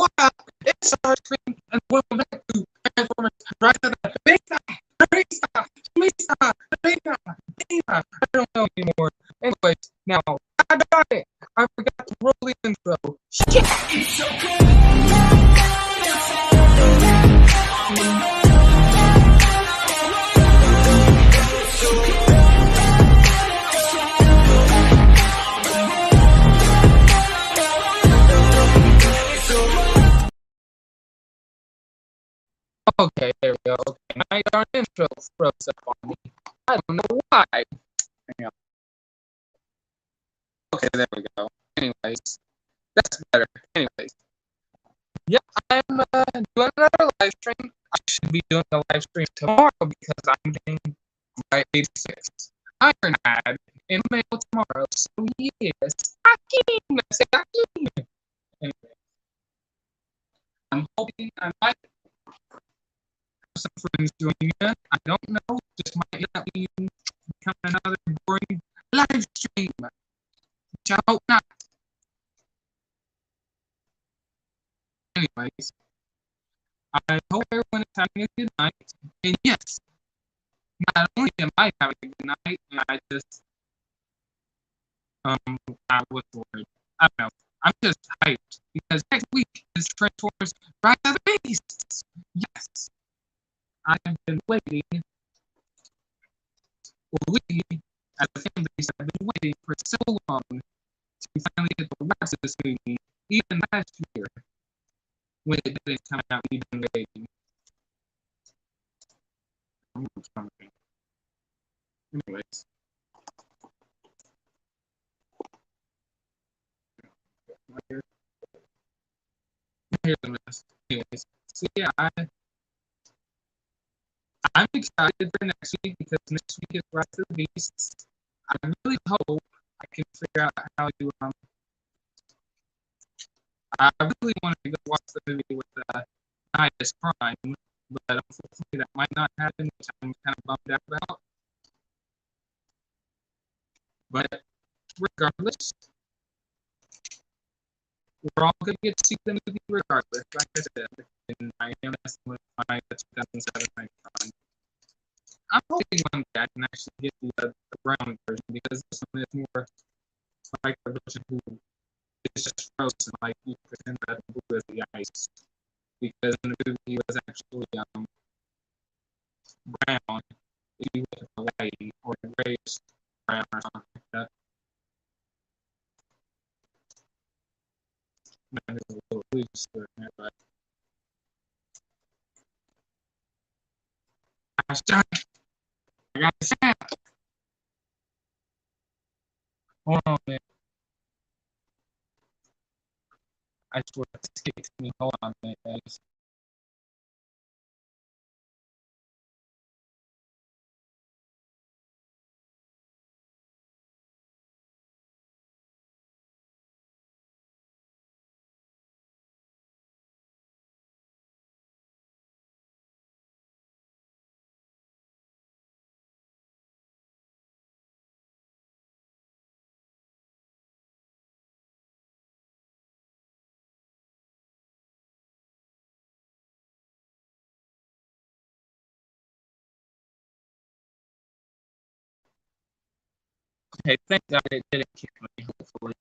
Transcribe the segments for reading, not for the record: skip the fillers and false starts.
what up? It's our stream, and welcome back to Transformers Rise of the I don't know anymore. Anyways, now, I got it. I forgot to roll the intro. Shit! It's so Okay, there we go. Okay, now our intro froze up on me. I don't know why. Hang on. Okay, there we go. Anyways, that's better. Anyways, yeah, I'm doing another live stream. I should be doing a live stream tomorrow because I'm getting my 86 Iron ad in the mail tomorrow. So yes, anyway, I'm hoping I might some friends joining in. I don't know. This might not be become another boring live stream. Which I hope not. Anyways, I hope everyone is having a good night. And yes, not only am I having a good night, I just I was worried. I don't know. I'm just hyped because next week is Transformers Rise of the Beasts. Yes. I've been waiting. Well, we, as a fan base, have been waiting for so long to finally get to watch this movie. Even last year, when it didn't come out, we've been waiting. Anyways. Here's the mess. Anyways, so yeah, I'm excited for next week because next week is Rise of the Beasts. I really hope I can figure out how to I really wanted to go watch the movie with Nidus Prime, but unfortunately that might not happen, which I'm kind of bummed out about. But regardless, we're all going to get to see the movie regardless, like I said, in IMS with my 2007 Prime. I'm hoping one day I can actually get the brown version because this one is more like the version who is just frozen, like you pretend that blue is the ice. Because in the movie he was actually brown. If you look at the light or the grayish brown or something like that. Mine is a little loose there, but gosh darn it. I got the sound. Hold on, man. I swear it's escaped me. Hold on, man, guys. Okay, thank God it didn't kick me, hopefully.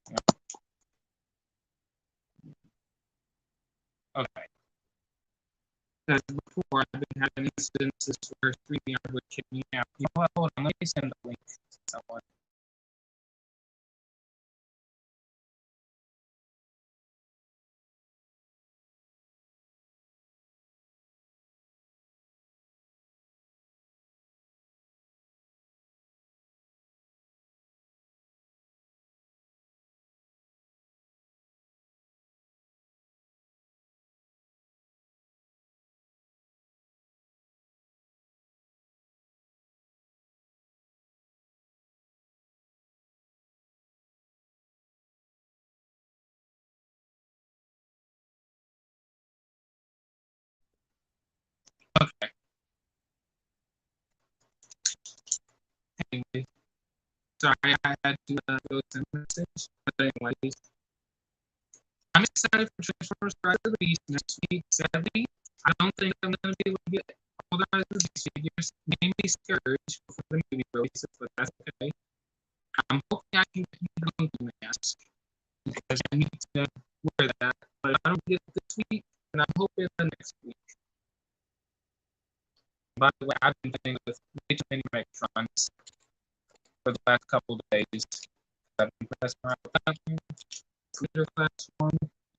Yeah. Okay. Because before I've been having instances where StreamYard would kick me out. You know what? Hold on, let me send the link to someone. Okay. Anyway, sorry I had to go send a message. But anyways, I'm excited for Transformers Rise of the Beast next week. Sadly, I don't think I'm going to be able to get all the Rise of the Beast figures, mainly Scourge, before the movie releases, but that's okay. I'm hoping I can get the Monkey Mask because I need to wear that. But if I don't get it this week, then I'm hoping the next week. By the way, I've been playing with way too many Megatrons for the last couple of days. I've been pressing around with that one, Leader Class 1,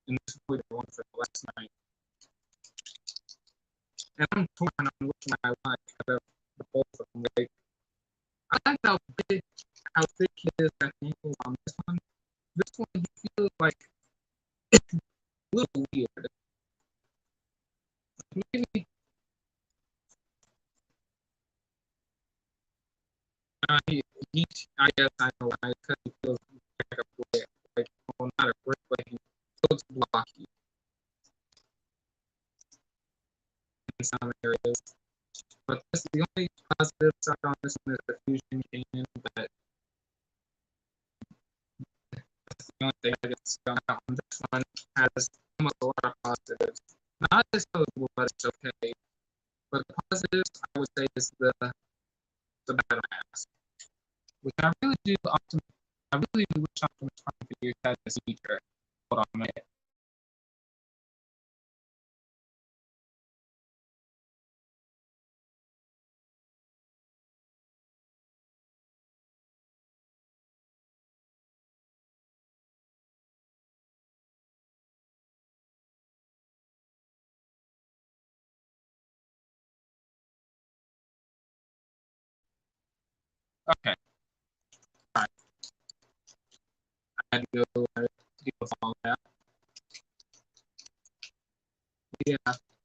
and this is Leader 1 for the last night. And I'm torn on which one I like out of the both of them. Like, I like how thick his ankle on this one. This one, he feels like a little weird. Maybe I guess I know why, because he feels like a brick. Like, well, not a brick, but he feels blocky in some areas. But this, the only positive side on this one is the fusion cannon, but that's the only thing I guess on that one. This one has almost a lot of positives. Not as notable, but it's okay. But the positives, I would say, is the battle mask, which I really do I really do wish Optimus Prime figures had this feature. Hold on a minute. Okay, alright. I had to go deal with all that. Yeah,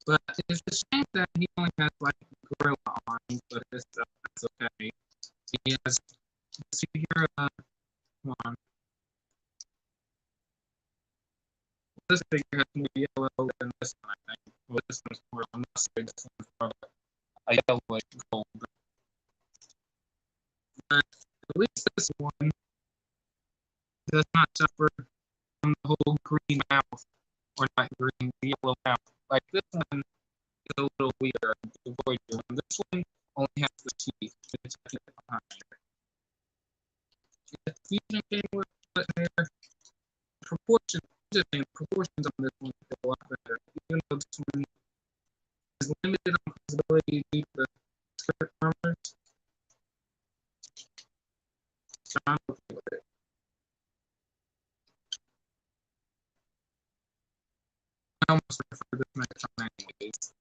but it's a shame that he only has like gorilla arms, but that's okay. He has the figure. Come on, this figure has more yellow than this one, I think. Well, this one's more mustard. This one's more a yellowish gold. But at least this one does not suffer from the whole green mouth, or not green, yellow mouth. Like this one is a little weird. The Voyager one. This one only has the teeth. It's behind. The fusion game was there. Proportion, proportions on this one is a lot better. Even though this one is limited on possibility due to the skirt armors, so I'm okay with it. I almost prefer this Megatron anyways.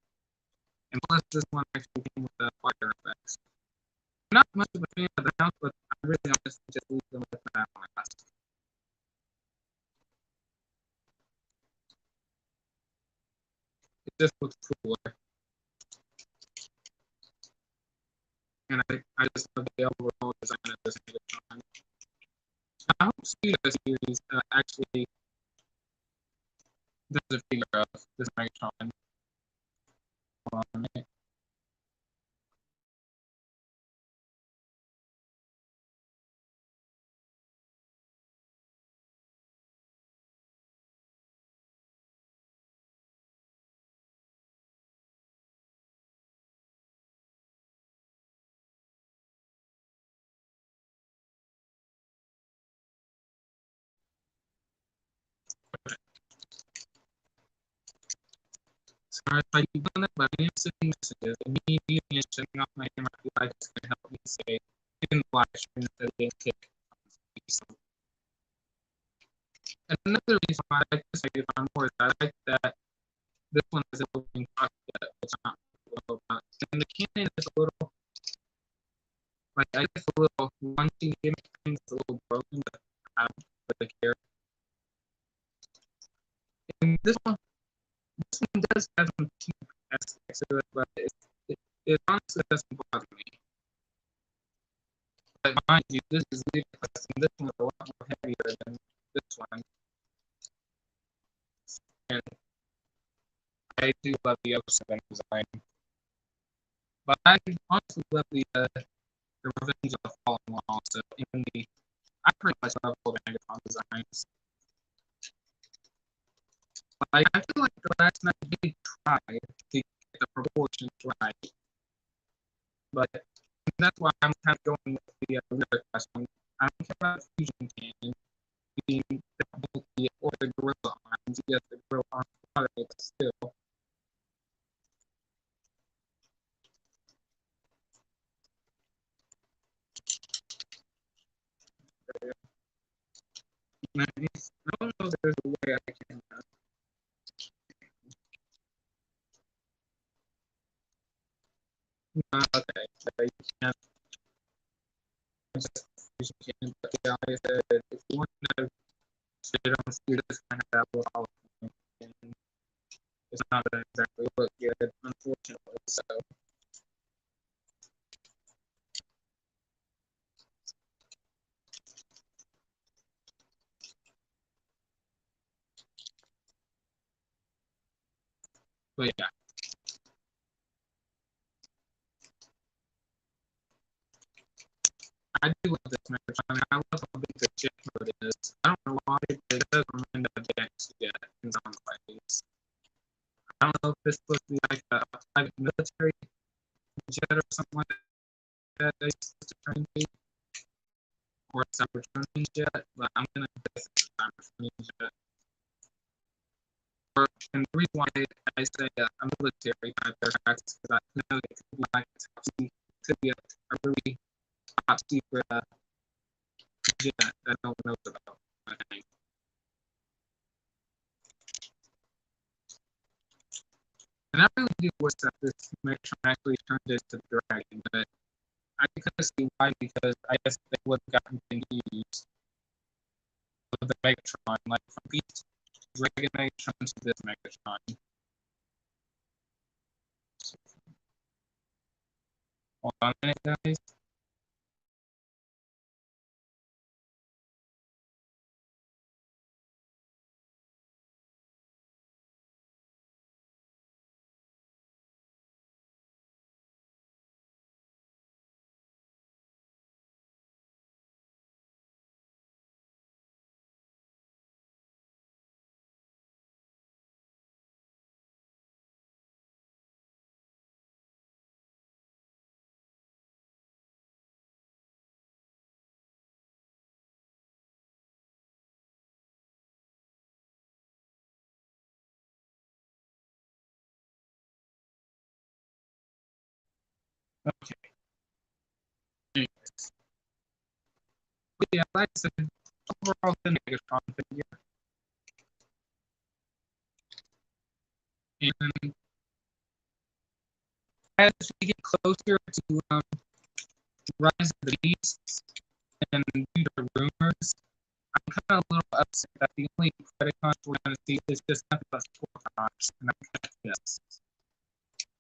Unless this one actually came with the fire effects. I'm not much of a fan of the house, but I really honestly just leave them with that one last. It just looks cooler. And I just love the overall design of this Megatron. I hope Studio Series actually does a figure of this Megatron. Hold on a minute. Sorry if I keep doing that, but I am sending messages. And me muting and shutting off my camera, I feel like it's going to help me say in the live stream that they didn't kick. So, and another reason why I like this idea more is I like that this one has an opening cockpit, which I'm not well about. And the cannon is a little, like, I guess a little lunchy gimmick thing. It's a little broken, but I don't really care. And this one does have some cheap aspects to it, but it honestly doesn't bother me. But mind you, this is leader class, and this one's a lot more heavier than this one. And I do love the 07 design. But I honestly love the Revenge of the Fallen one also. And I pretty much love all the Megatron designs. Like, I feel like the last night did try to get the proportions right, but that's why I'm kind of going with the other question. I don't care about the fusion cannon being the bulky or the gorilla arms. Yes, the gorilla arms are it, but still. I don't know if there's a way I can. Okay, so you can't just fusion cannon, but yeah, like I said, if you want to sit on see this kind of battle, it's not gonna exactly look good, unfortunately. So, but yeah, I do love this match. I mean, I love how big the jet mode is. I don't know why, but it does remind me of Jack's jet in some ways. I don't know if this supposed to be like a private military jet or something like that they supposed to train to, or a cybertronian jet, but I'm gonna guess it's a cybertronian jet. And the reason why I say a military kind of aircraft is because I know it could be like a top secret, could be a really top secret jet that no one knows about. I think. And I really do wish that this Megatron actually turned into the Dragon, but I couldn't see why because I guess they would have gotten confused with the Megatron, like from Beast Dragon Megatron to this Megatron. Hold on a minute, guys. Okay. Anyways. But yeah, like I said, overall the Megatron figure. And as we get closer to Rise of the Beasts and due to rumors, I'm kind of a little upset that the only Predacons we're going to see is just nothing but Scorpions, and I'm kind of pissed.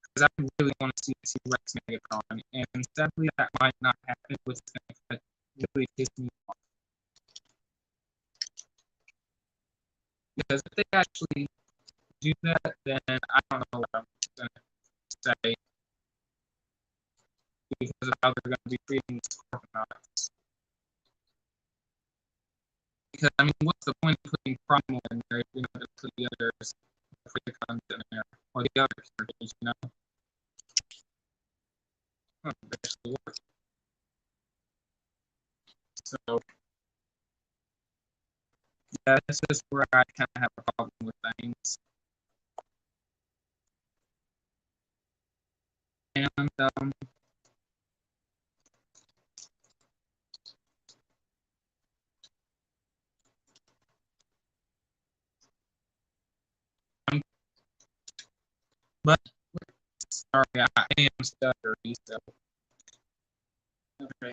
Because I really want to see the T-Rex Megatron, and sadly that might not happen, which is going to really piss me off. Because if they actually do that, then I don't know what I'm going to say because of how they're going to be treating the Scorpionauts. Because, I mean, what's the point of putting Primal in there if you're not going to put the others, the Predacons in there, or the other characters, you know? Actually work. So, yeah, this is where I kind of have a problem with things. And, but, sorry, I am stuttery, so, okay.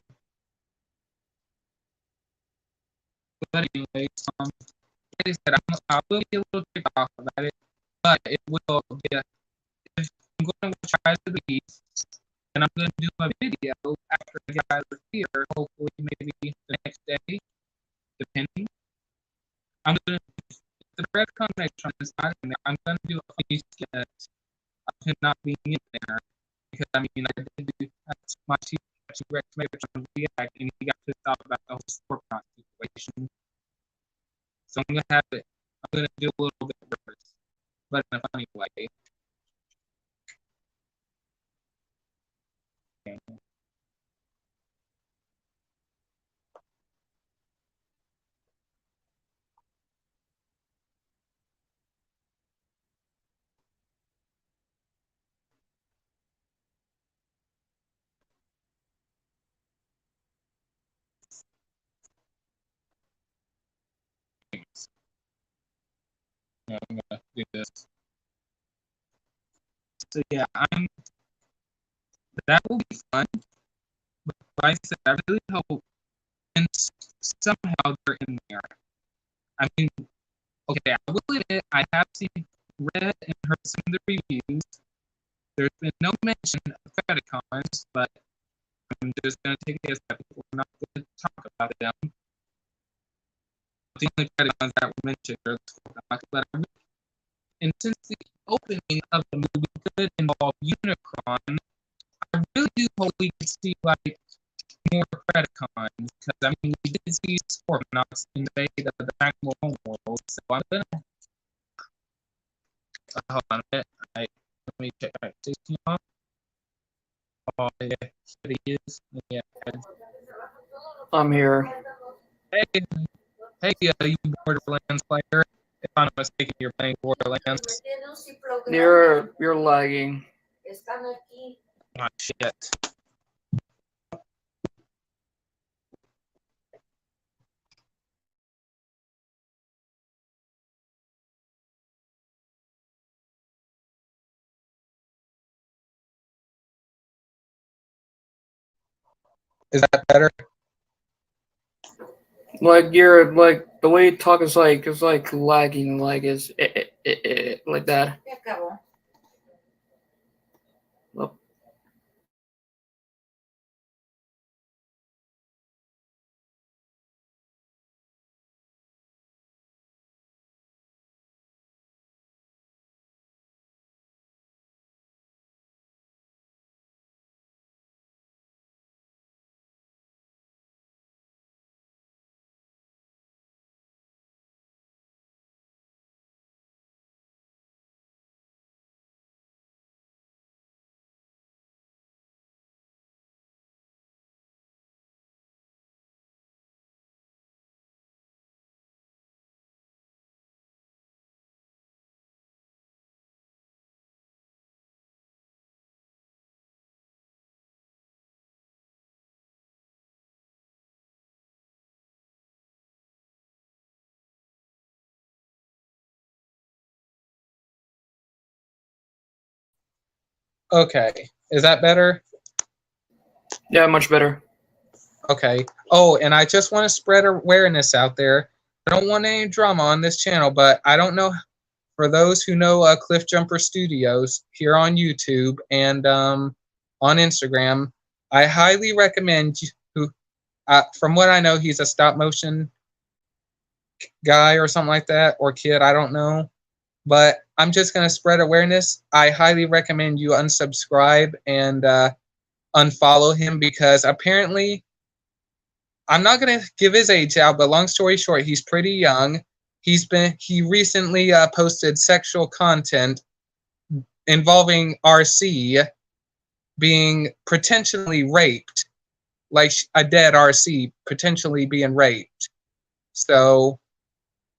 But anyways, like I said, I will be a little ticked off about it, but it will be if I'm going to try to be, and I'm going to do a video after I get out of here, hopefully maybe the next day, depending. I'm going to, the red connection is not in there, I'm going to do a funny sketch of him not being in there, because I mean, I did do my T-Rex Megatron react, and he got pissed off about the whole Scorpion situation. So I'm going to have it, I'm going to do a little bit reverse. but in a funny way. I'm gonna do this. So yeah, that will be fun. But like I said, I really hope and somehow they're in there. I mean, okay, I will admit I have read and heard some of the reviews. There's been no mention of Predacons, but I'm just gonna take it as that we're not going to talk about them. The only Predacons that were mentioned are the and since the opening of the movie could involve Unicron, I really do hope we can see like more Predacons, because I mean we did see Scorponauts invade the actual homeworld, so I'm gonna hold on a minute. Let me check my station off. Oh yeah, here he is. Yeah. I'm here. Hey, you Borderlands player. If I'm not mistaken, you're playing Borderlands. You're lagging. Oh shit. Is that better? Like you're like the way you talk is like lagging, like is like that. Well, Okay. Is that better? yeah, much better. Okay. Oh, and I just want to spread awareness out there. I don't want any drama on this channel, but I don't know. For those who know Cliff Jumper Studios here on YouTube and on Instagram, I highly recommend you. From what I know, he's a stop motion guy or something like that, or kid. I don't know. But I'm just going to spread awareness. I highly recommend you unsubscribe and unfollow him, because apparently, I'm not going to give his age out, but long story short, he's pretty young. He recently posted sexual content involving RC being potentially raped, like a dead RC potentially being raped. So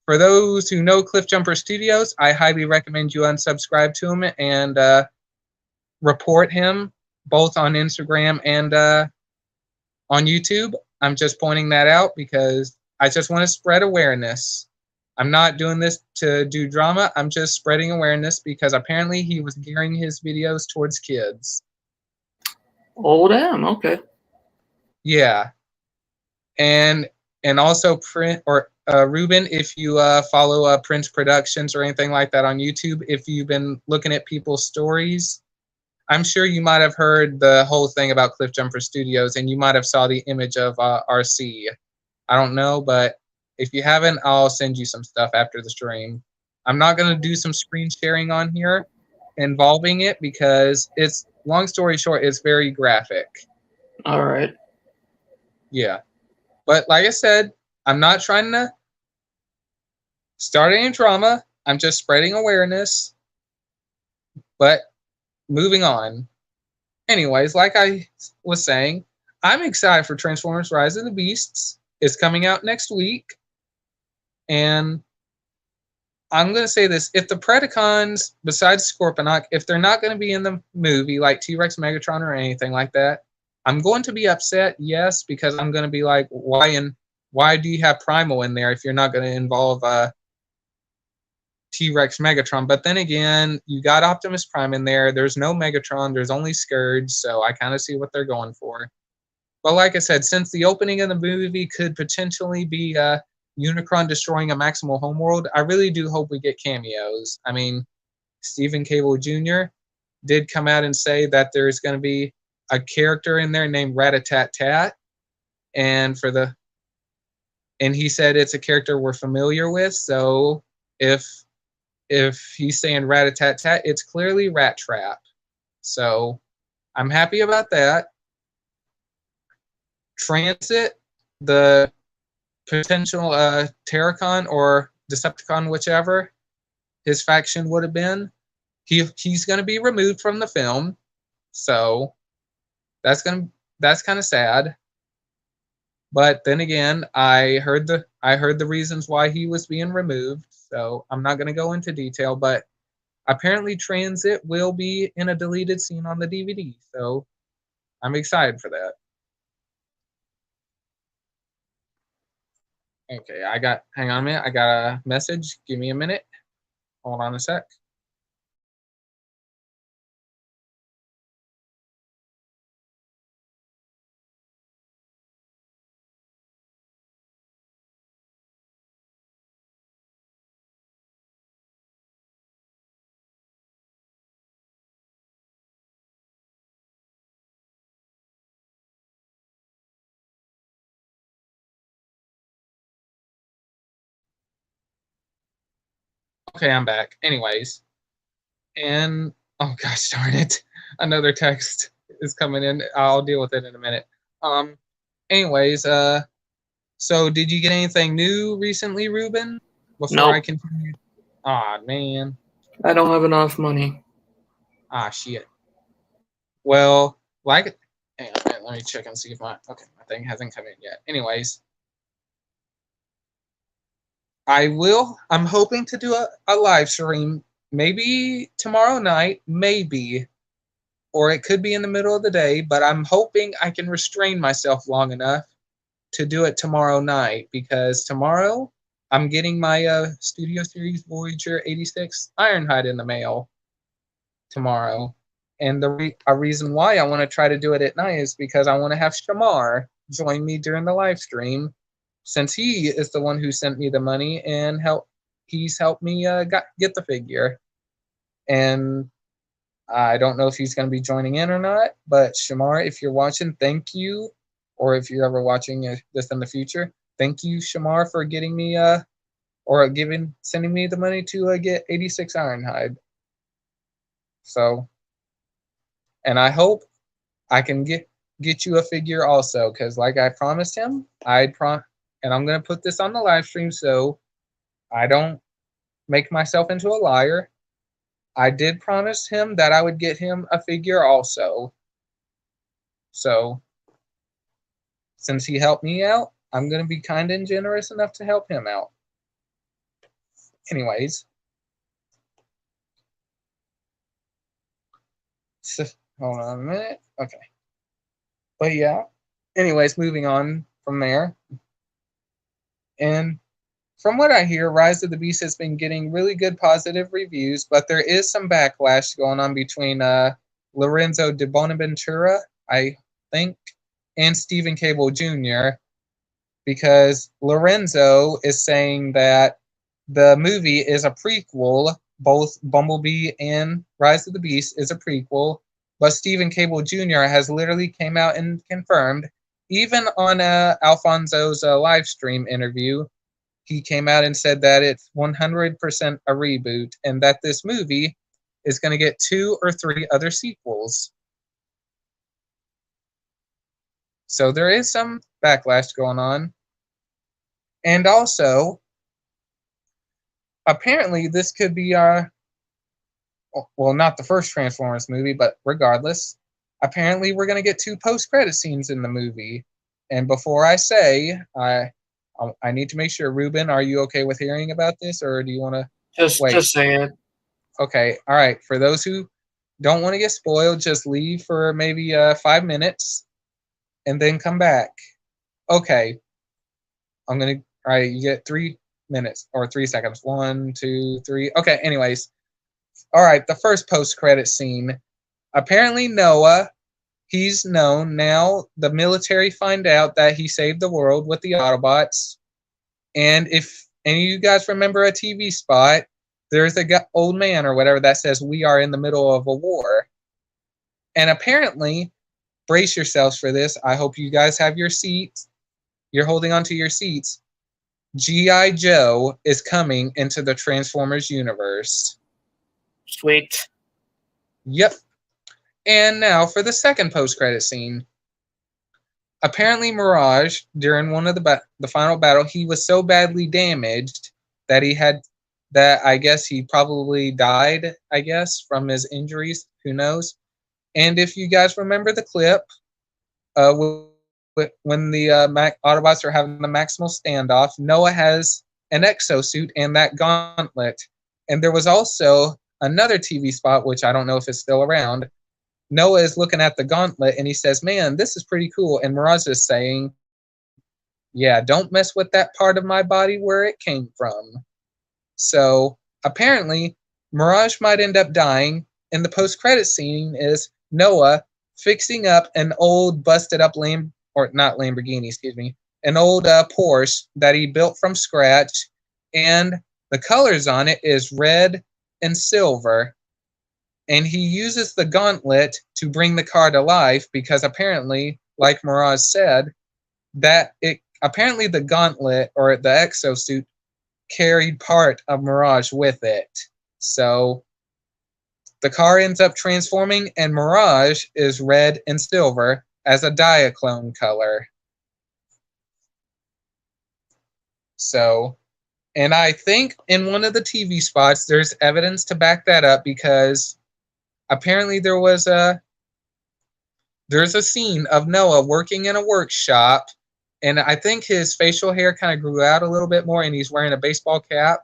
for those who know Cliff Jumper Studios, I highly recommend you unsubscribe to him and report him both on Instagram and on YouTube. I'm just pointing that out because I just want to spread awareness. I'm not doing this to do drama. I'm just spreading awareness because apparently he was gearing his videos towards kids. Oh damn, okay. Yeah. And also Ruben, if you follow Prince Productions or anything like that on YouTube, if you've been looking at people's stories, I'm sure you might have heard the whole thing about Cliff Jumper Studios, and you might have saw the image of RC. I don't know, but if you haven't, I'll send you some stuff after the stream. I'm not going to do some screen sharing on here involving it because it's, long story short, it's very graphic. All right. Yeah. But like I said, I'm not trying to start any drama. I'm just spreading awareness. But moving on. Anyways, like I was saying, I'm excited for Transformers Rise of the Beasts. It's coming out next week. And I'm going to say this. If the Predacons, besides Scorponok, if they're not going to be in the movie, like T-Rex, Megatron, or anything like that, I'm going to be upset, yes, because I'm going to be like, why do you have Primal in there if you're not going to involve T-Rex, Megatron? But then again, you got Optimus Prime in there. There's no Megatron. There's only Scourge, so I kind of see what they're going for. But like I said, since the opening of the movie could potentially be Unicron destroying a maximal homeworld, I really do hope we get cameos. I mean, Stephen Cable Jr. did come out and say that there's going to be a character in there named Rat-a-tat-tat, and he said it's a character we're familiar with. So if he's saying Rat-a-tat-tat, it's clearly Rat Trap. So I'm happy about that. Transit, the potential Terracon or Decepticon, whichever his faction would have been, he's going to be removed from the film. So that's kind of sad. But then again, I heard the reasons why he was being removed. So I'm not going to go into detail, but apparently Transit will be in a deleted scene on the DVD. So I'm excited for that. Okay, hang on a minute. I got a message. Give me a minute. Hold on a sec. Okay, I'm back. Anyways, and oh gosh darn it, another text is coming in. I'll deal with it in a minute. Anyways, so did you get anything new recently, Ruben? Before I Nope. continue. Aw, man. I don't have enough money. Ah, shit. Well, like, hang on a minute, let me check and see if my thing hasn't come in yet. Anyways, I'm hoping to do a live stream maybe tomorrow night, maybe, or it could be in the middle of the day, but I'm hoping I can restrain myself long enough to do it tomorrow night, because tomorrow I'm getting my Studio Series Voyager 86 Ironhide in the mail tomorrow. And a reason why I want to try to do it at night is because I want to have Shamar join me during the live stream, since he is the one who sent me the money and he's helped me get the figure. And I don't know if he's going to be joining in or not, but Shamar, if you're watching, thank you. Or if you're ever watching this in the future, thank you, Shamar, for getting me sending me the money to get 86 Ironhide. So, and I hope I can get you a figure also, because like I promised him, and I'm gonna put this on the live stream so I don't make myself into a liar. I did promise him that I would get him a figure also. So since he helped me out, I'm gonna be kind and generous enough to help him out. Anyways, so, hold on a minute. Okay. But yeah. Anyways, moving on from there. And from what I hear, Rise of the Beast has been getting really good positive reviews, but there is some backlash going on between Lorenzo de Bonaventura, I think, and Stephen Cable Jr., because Lorenzo is saying that the movie is a prequel. Both Bumblebee and Rise of the Beast is a prequel, but Stephen Cable Jr. has literally came out and confirmed, even on Alfonso's live stream interview, he came out and said that it's 100% a reboot and that this movie is going to get 2 or 3 other sequels. So there is some backlash going on. And also, apparently this could be well, not the first Transformers movie, but regardless, apparently we're going to get 2 post-credit scenes in the movie. And before I say, I need to make sure, Ruben, are you okay with hearing about this, or do you want to wait? Just say it. Okay, all right. For those who don't want to get spoiled, just leave for maybe 5 minutes and then come back. Okay, I'm gonna. All right, you get 3 minutes or 3 seconds. 1, 2, 3. Okay. Anyways, all right. The first post-credit scene. Apparently, Noah. He's known now. The military find out that he saved the world with the Autobots. And if any of you guys remember a TV spot, there's a old man or whatever that says, "We are in the middle of a war." And apparently, brace yourselves for this. I hope you guys have your seats. You're holding onto your seats. G.I. Joe is coming into the Transformers universe. Sweet. Yep. And now for the second post-credit scene. Apparently, Mirage, during one of the final battle, he was so badly damaged that I guess he probably died, I guess, from his injuries. Who knows? And if you guys remember the clip, when the Autobots are having the maximal standoff, Noah has an exosuit and that gauntlet. And there was also another TV spot, which I don't know if it's still around. Noah is looking at the gauntlet and he says, "Man, this is pretty cool." And Mirage is saying, "Yeah, don't mess with that part of my body where it came from." So apparently, Mirage might end up dying. And the post-credit scene is Noah fixing up an old busted up not Lamborghini, excuse me, an old Porsche that he built from scratch, and the colors on it is red and silver. And he uses the gauntlet to bring the car to life because apparently, like Mirage said, apparently the gauntlet or the exosuit carried part of Mirage with it. So the car ends up transforming, and Mirage is red and silver as a Diaclone color. So, and I think in one of the TV spots, there's evidence to back that up because apparently there's a scene of Noah working in a workshop, and I think his facial hair kind of grew out a little bit more, and he's wearing a baseball cap,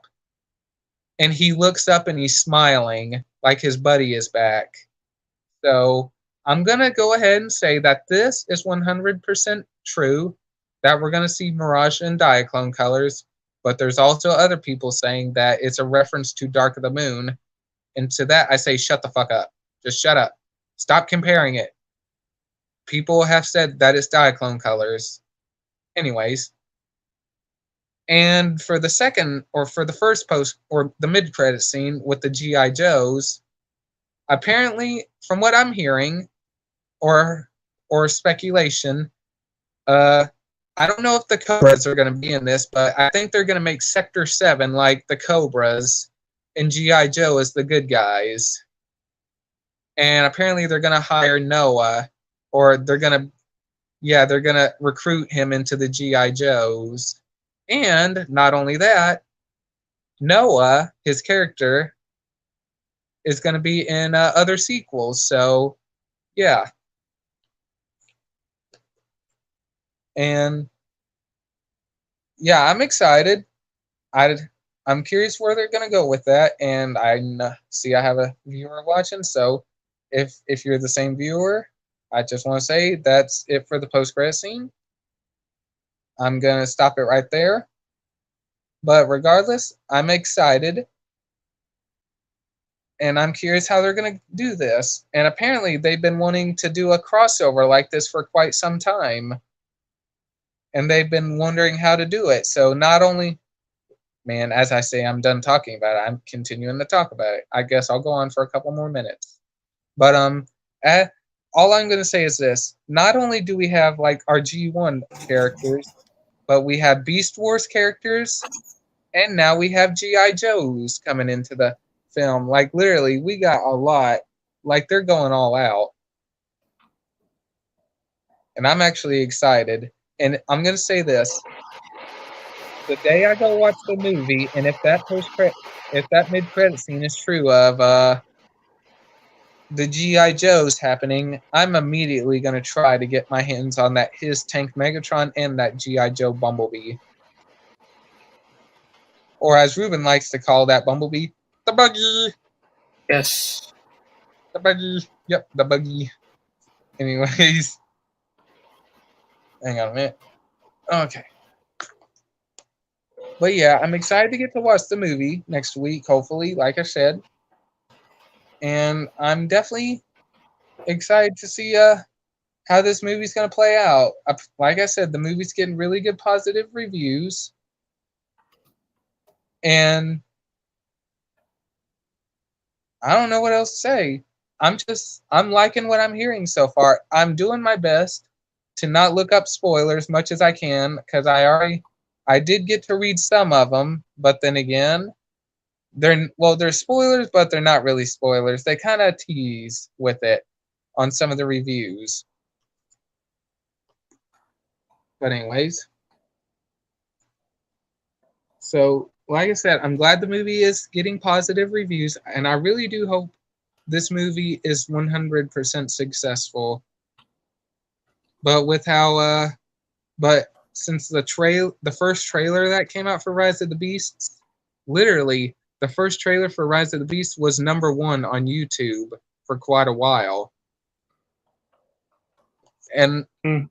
and he looks up and he's smiling like his buddy is back. So I'm going to go ahead and say that this is 100% true, that we're going to see Mirage and Diaclone colors, but there's also other people saying that it's a reference to Dark of the Moon. And to that, I say, shut the fuck up. Just shut up. Stop comparing it. People have said that it's Diaclone colors. Anyways. And for the second, or for the first post, or the mid-credit scene with the G.I. Joes, apparently, from what I'm hearing, or speculation, I don't know if the Cobras are going to be in this, but I think they're going to make Sector 7 like the Cobras, and G.I. Joe as the good guys. And apparently they're going to hire Noah, or they're going to recruit him into the G.I. Joes. And not only that, Noah, his character, is going to be in other sequels. So, yeah. And, yeah, I'm excited. I'm curious where they're going to go with that. And I see I have a viewer watching. So, if you're the same viewer, I just want to say that's it for the post-credit scene. I'm going to stop it right there. But regardless, I'm excited. And I'm curious how they're going to do this. And apparently they've been wanting to do a crossover like this for quite some time. And they've been wondering how to do it. So not only, man, as I say, I'm done talking about it. I'm continuing to talk about it. I guess I'll go on for a couple more minutes. But all I'm going to say is this. Not only do we have like our G1 characters, but we have Beast Wars characters, and now we have G.I. Joes coming into the film. Like, literally, we got a lot. Like, they're going all out. And I'm actually excited. And I'm going to say this. The day I go watch the movie, and if that mid-credit scene is true of the GI Joe's happening, I'm immediately going to try to get my hands on that his Tank Megatron and that GI Joe Bumblebee, or as Ruben likes to call that Bumblebee, the buggy. Yes. The buggy. Yep, the buggy. Anyways, hang on a minute. Okay. But yeah, I'm excited to get to watch the movie next week, hopefully, like I said. And I'm definitely excited to see how this movie's going to play out. Like I said, the movie's getting really good positive reviews. And I don't know what else to say. I'm liking what I'm hearing so far. I'm doing my best to not look up spoilers much as I can, because I did get to read some of them, but then again, they're spoilers, but they're not really spoilers. They kind of tease with it on some of the reviews. But anyways, so like I said, I'm glad the movie is getting positive reviews, and I really do hope this movie is 100% successful. But with how but since the first trailer that came out for Rise of the Beasts, literally the first trailer for Rise of the Beasts was #1 on YouTube for quite a while. And and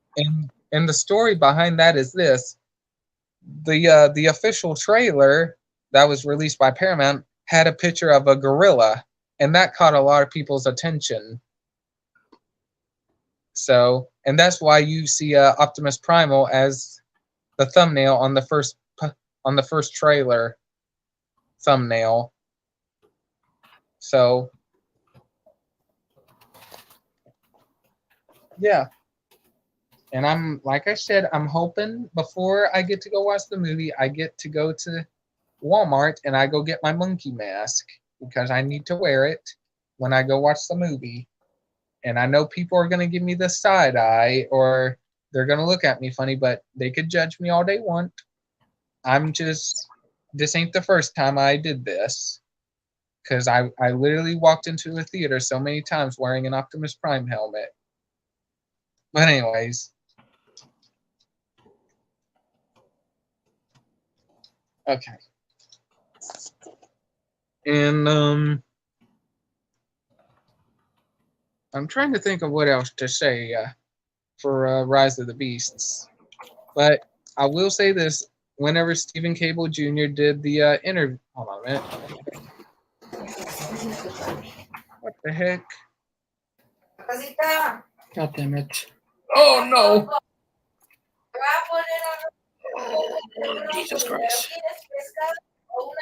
the story behind that is this: the official trailer that was released by Paramount had a picture of a gorilla, and that caught a lot of people's attention. So, and that's why you see Optimus Primal as the thumbnail on the first trailer thumbnail. So, yeah. And I'm, like I said, I'm hoping before I get to go watch the movie, I get to go to Walmart and I go get my monkey mask, because I need to wear it when I go watch the movie. And I know people are going to give me the side eye, or they're going to look at me funny, but they could judge me all they want. This ain't the first time I did this, because I literally walked into a theater so many times wearing an Optimus Prime helmet. But anyways. Okay. And I'm trying to think of what else to say for Rise of the Beasts. But I will say this: whenever Stephen Cable Jr. did the interview, hold on a minute. What the heck? God damn it! Oh no! Jesus Christ!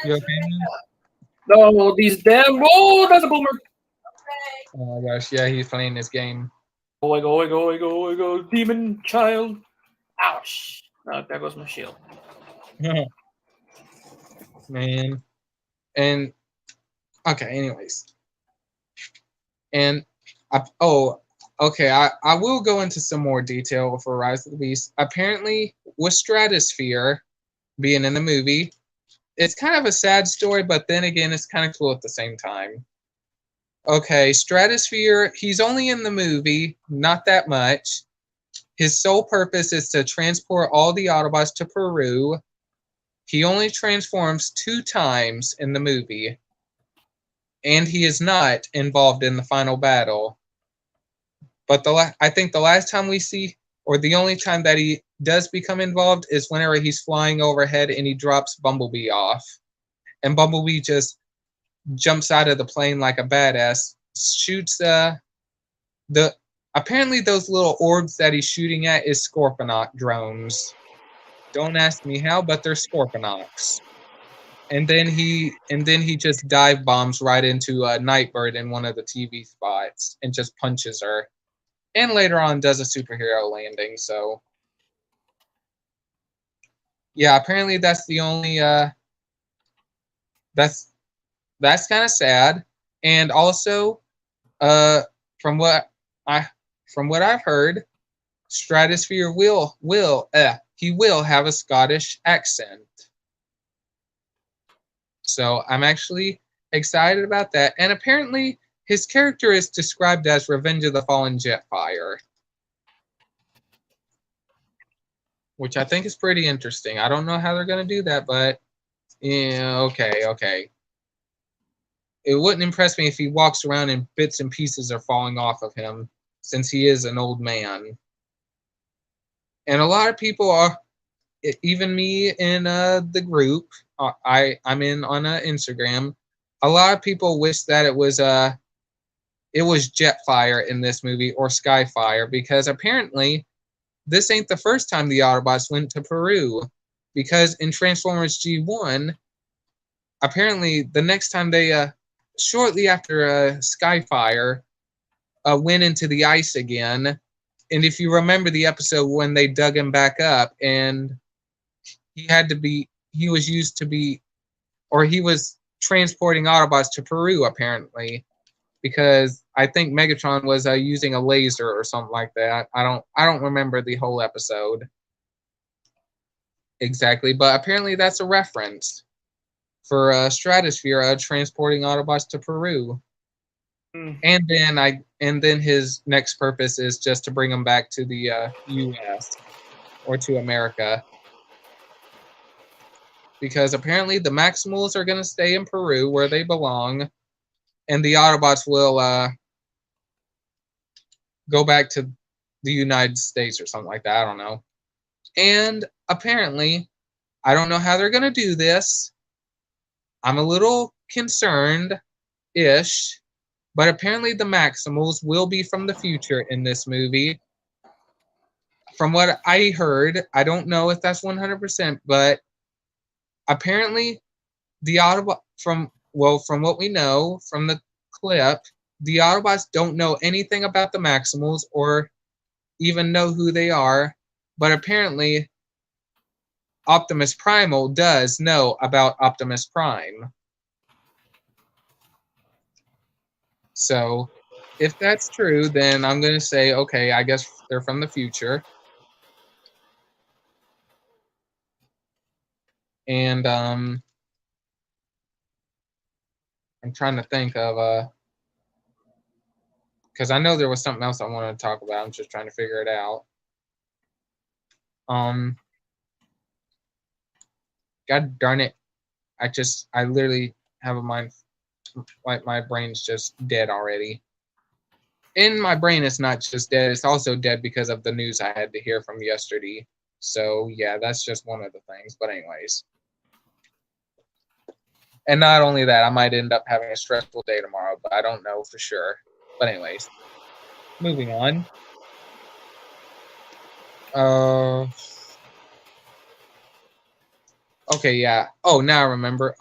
You okay, man? No, these damn. Oh, that's a boomer! Oh my gosh, yeah, he's playing this game. Oh, I go, demon child! Ouch! Oh, there goes my shield. Man. And okay, anyways. And okay, I will go into some more detail for Rise of the Beast. Apparently, with Stratosphere being in the movie, it's kind of a sad story, but then again, it's kind of cool at the same time. Okay, Stratosphere, he's only in the movie, not that much. His sole purpose is to transport all the Autobots to Peru. He only transforms 2 times in the movie, and he is not involved in the final battle. But I think the last time we see, or the only time that he does become involved, is whenever he's flying overhead and he drops Bumblebee off. And Bumblebee just jumps out of the plane like a badass, shoots apparently those little orbs that he's shooting at is Scorponok drones. Don't ask me how, but they're Scorponoks. And then he just dive bombs right into Nightbird in one of the TV spots and just punches her. And later on does a superhero landing. So yeah, apparently that's the only that's kind of sad. And also from what I've heard, Stratosphere will have a Scottish accent. So I'm actually excited about that. And apparently his character is described as Revenge of the Fallen Jetfire, which I think is pretty interesting. I don't know how they're going to do that, but yeah, okay. It wouldn't impress me if he walks around and bits and pieces are falling off of him, since he is an old man. And a lot of people are, even me in the group I'm in on Instagram, a lot of people wish that it was Jetfire in this movie or Skyfire, because apparently this ain't the first time the Autobots went to Peru, because in Transformers G1, apparently the next time they shortly after Skyfire went into the ice again, and if you remember the episode when they dug him back up and he was transporting Autobots to Peru apparently, because I think Megatron was using a laser or something like that. I don't remember the whole episode exactly, but apparently that's a reference for Stratosphere transporting Autobots to Peru. And then his next purpose is just to bring them back to the U.S. or to America, because apparently the Maximals are going to stay in Peru where they belong, and the Autobots will go back to the United States or something like that. I don't know. And apparently, I don't know how they're going to do this. I'm a little concerned-ish, but apparently the Maximals will be from the future in this movie. From what I heard, I don't know if that's 100%, but apparently the Autobot, from what we know from the clip, the Autobots don't know anything about the Maximals or even know who they are, but apparently Optimus Primal does know about Optimus Prime. So if that's true, then I'm going to say, okay, I guess they're from the future. And I'm trying to think of because I know there was something else I wanted to talk about. I'm just trying to figure it out. God darn it. I literally have a mind, like my brain's just dead already. And my brain is not just dead, it's also dead because of the news I had to hear from yesterday. So yeah, that's just one of the things. But anyways. And not only that, I might end up having a stressful day tomorrow, but I don't know for sure. But anyways, moving on. Okay, yeah. Oh, now I remember.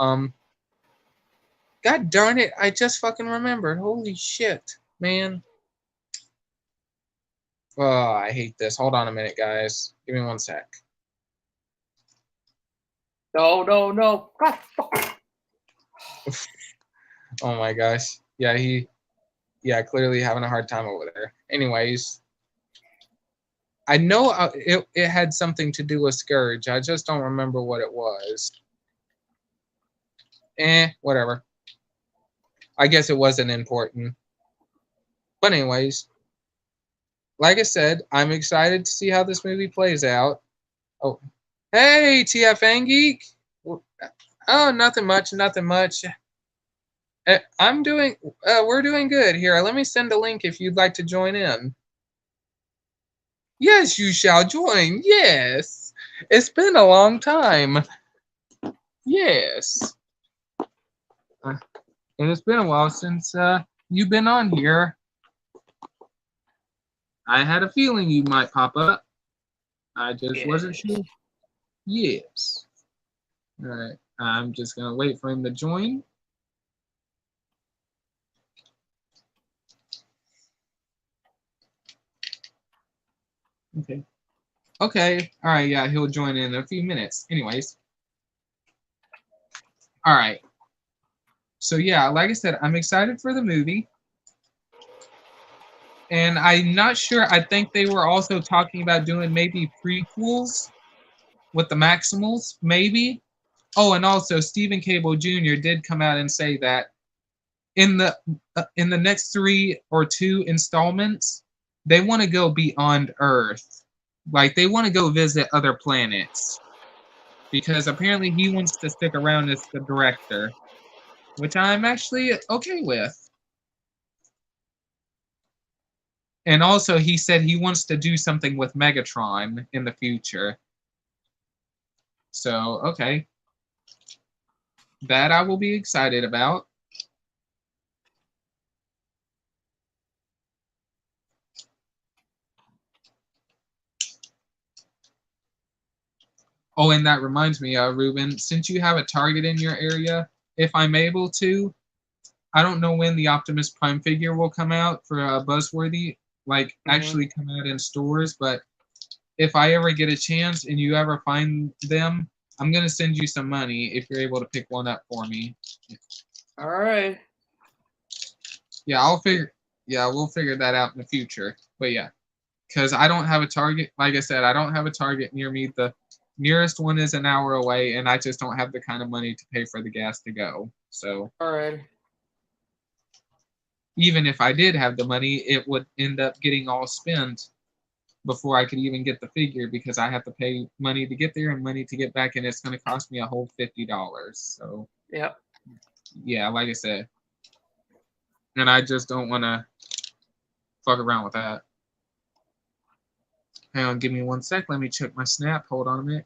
God darn it, I just fucking remembered. Holy shit, man. Oh, I hate this. Hold on a minute, guys. Give me 1 sec. No. Oh my gosh. Yeah, clearly having a hard time over there. Anyways, I know it had something to do with Scourge. I just don't remember what it was. Whatever. I guess it wasn't important. But anyways, like I said, I'm excited to see how this movie plays out. Oh, hey, TFN Geek. Oh, nothing much. We're doing good here. Let me send a link if you'd like to join in. Yes, you shall join. Yes. It's been a long time. Yes. And it's been a while since you've been on here. I had a feeling you might pop up. I just wasn't sure. Yes. All right. I'm just going to wait for him to join. Okay. Okay. All right. Yeah, he'll join in a few minutes. Anyways. All right. So, yeah, like I said, I'm excited for the movie. And I'm not sure. I think they were also talking about doing maybe prequels with the Maximals, maybe. Oh, and also Stephen Cable Jr. did come out and say that in the next 3 or 2 installments, they want to go beyond Earth. Like they want to go visit other planets because apparently he wants to stick around as the director, which I'm actually okay with. And also, he said he wants to do something with Megatron in the future. So, okay. That I will be excited about. Oh, and that reminds me, Ruben, since you have a Target in your area, if I'm able to, I don't know when the Optimus Prime figure will come out for Buzzworthy, like actually come out in stores, but if I ever get a chance and you ever find them, I'm gonna send you some money if you're able to pick one up for me. All right. Yeah, we'll figure that out in the future. But yeah, because I don't have a Target. Like I said, I don't have a Target near me. The nearest one is an hour away, and I just don't have the kind of money to pay for the gas to go. So All right. even if I did have the money, it would end up getting all spent before I could even get the figure because I have to pay money to get there and money to get back, and it's going to cost me a whole $50. So Yep. yeah, like I said, and I just don't want to fuck around with that. Hang on, give me 1 sec. Let me check my snap. Hold on a minute.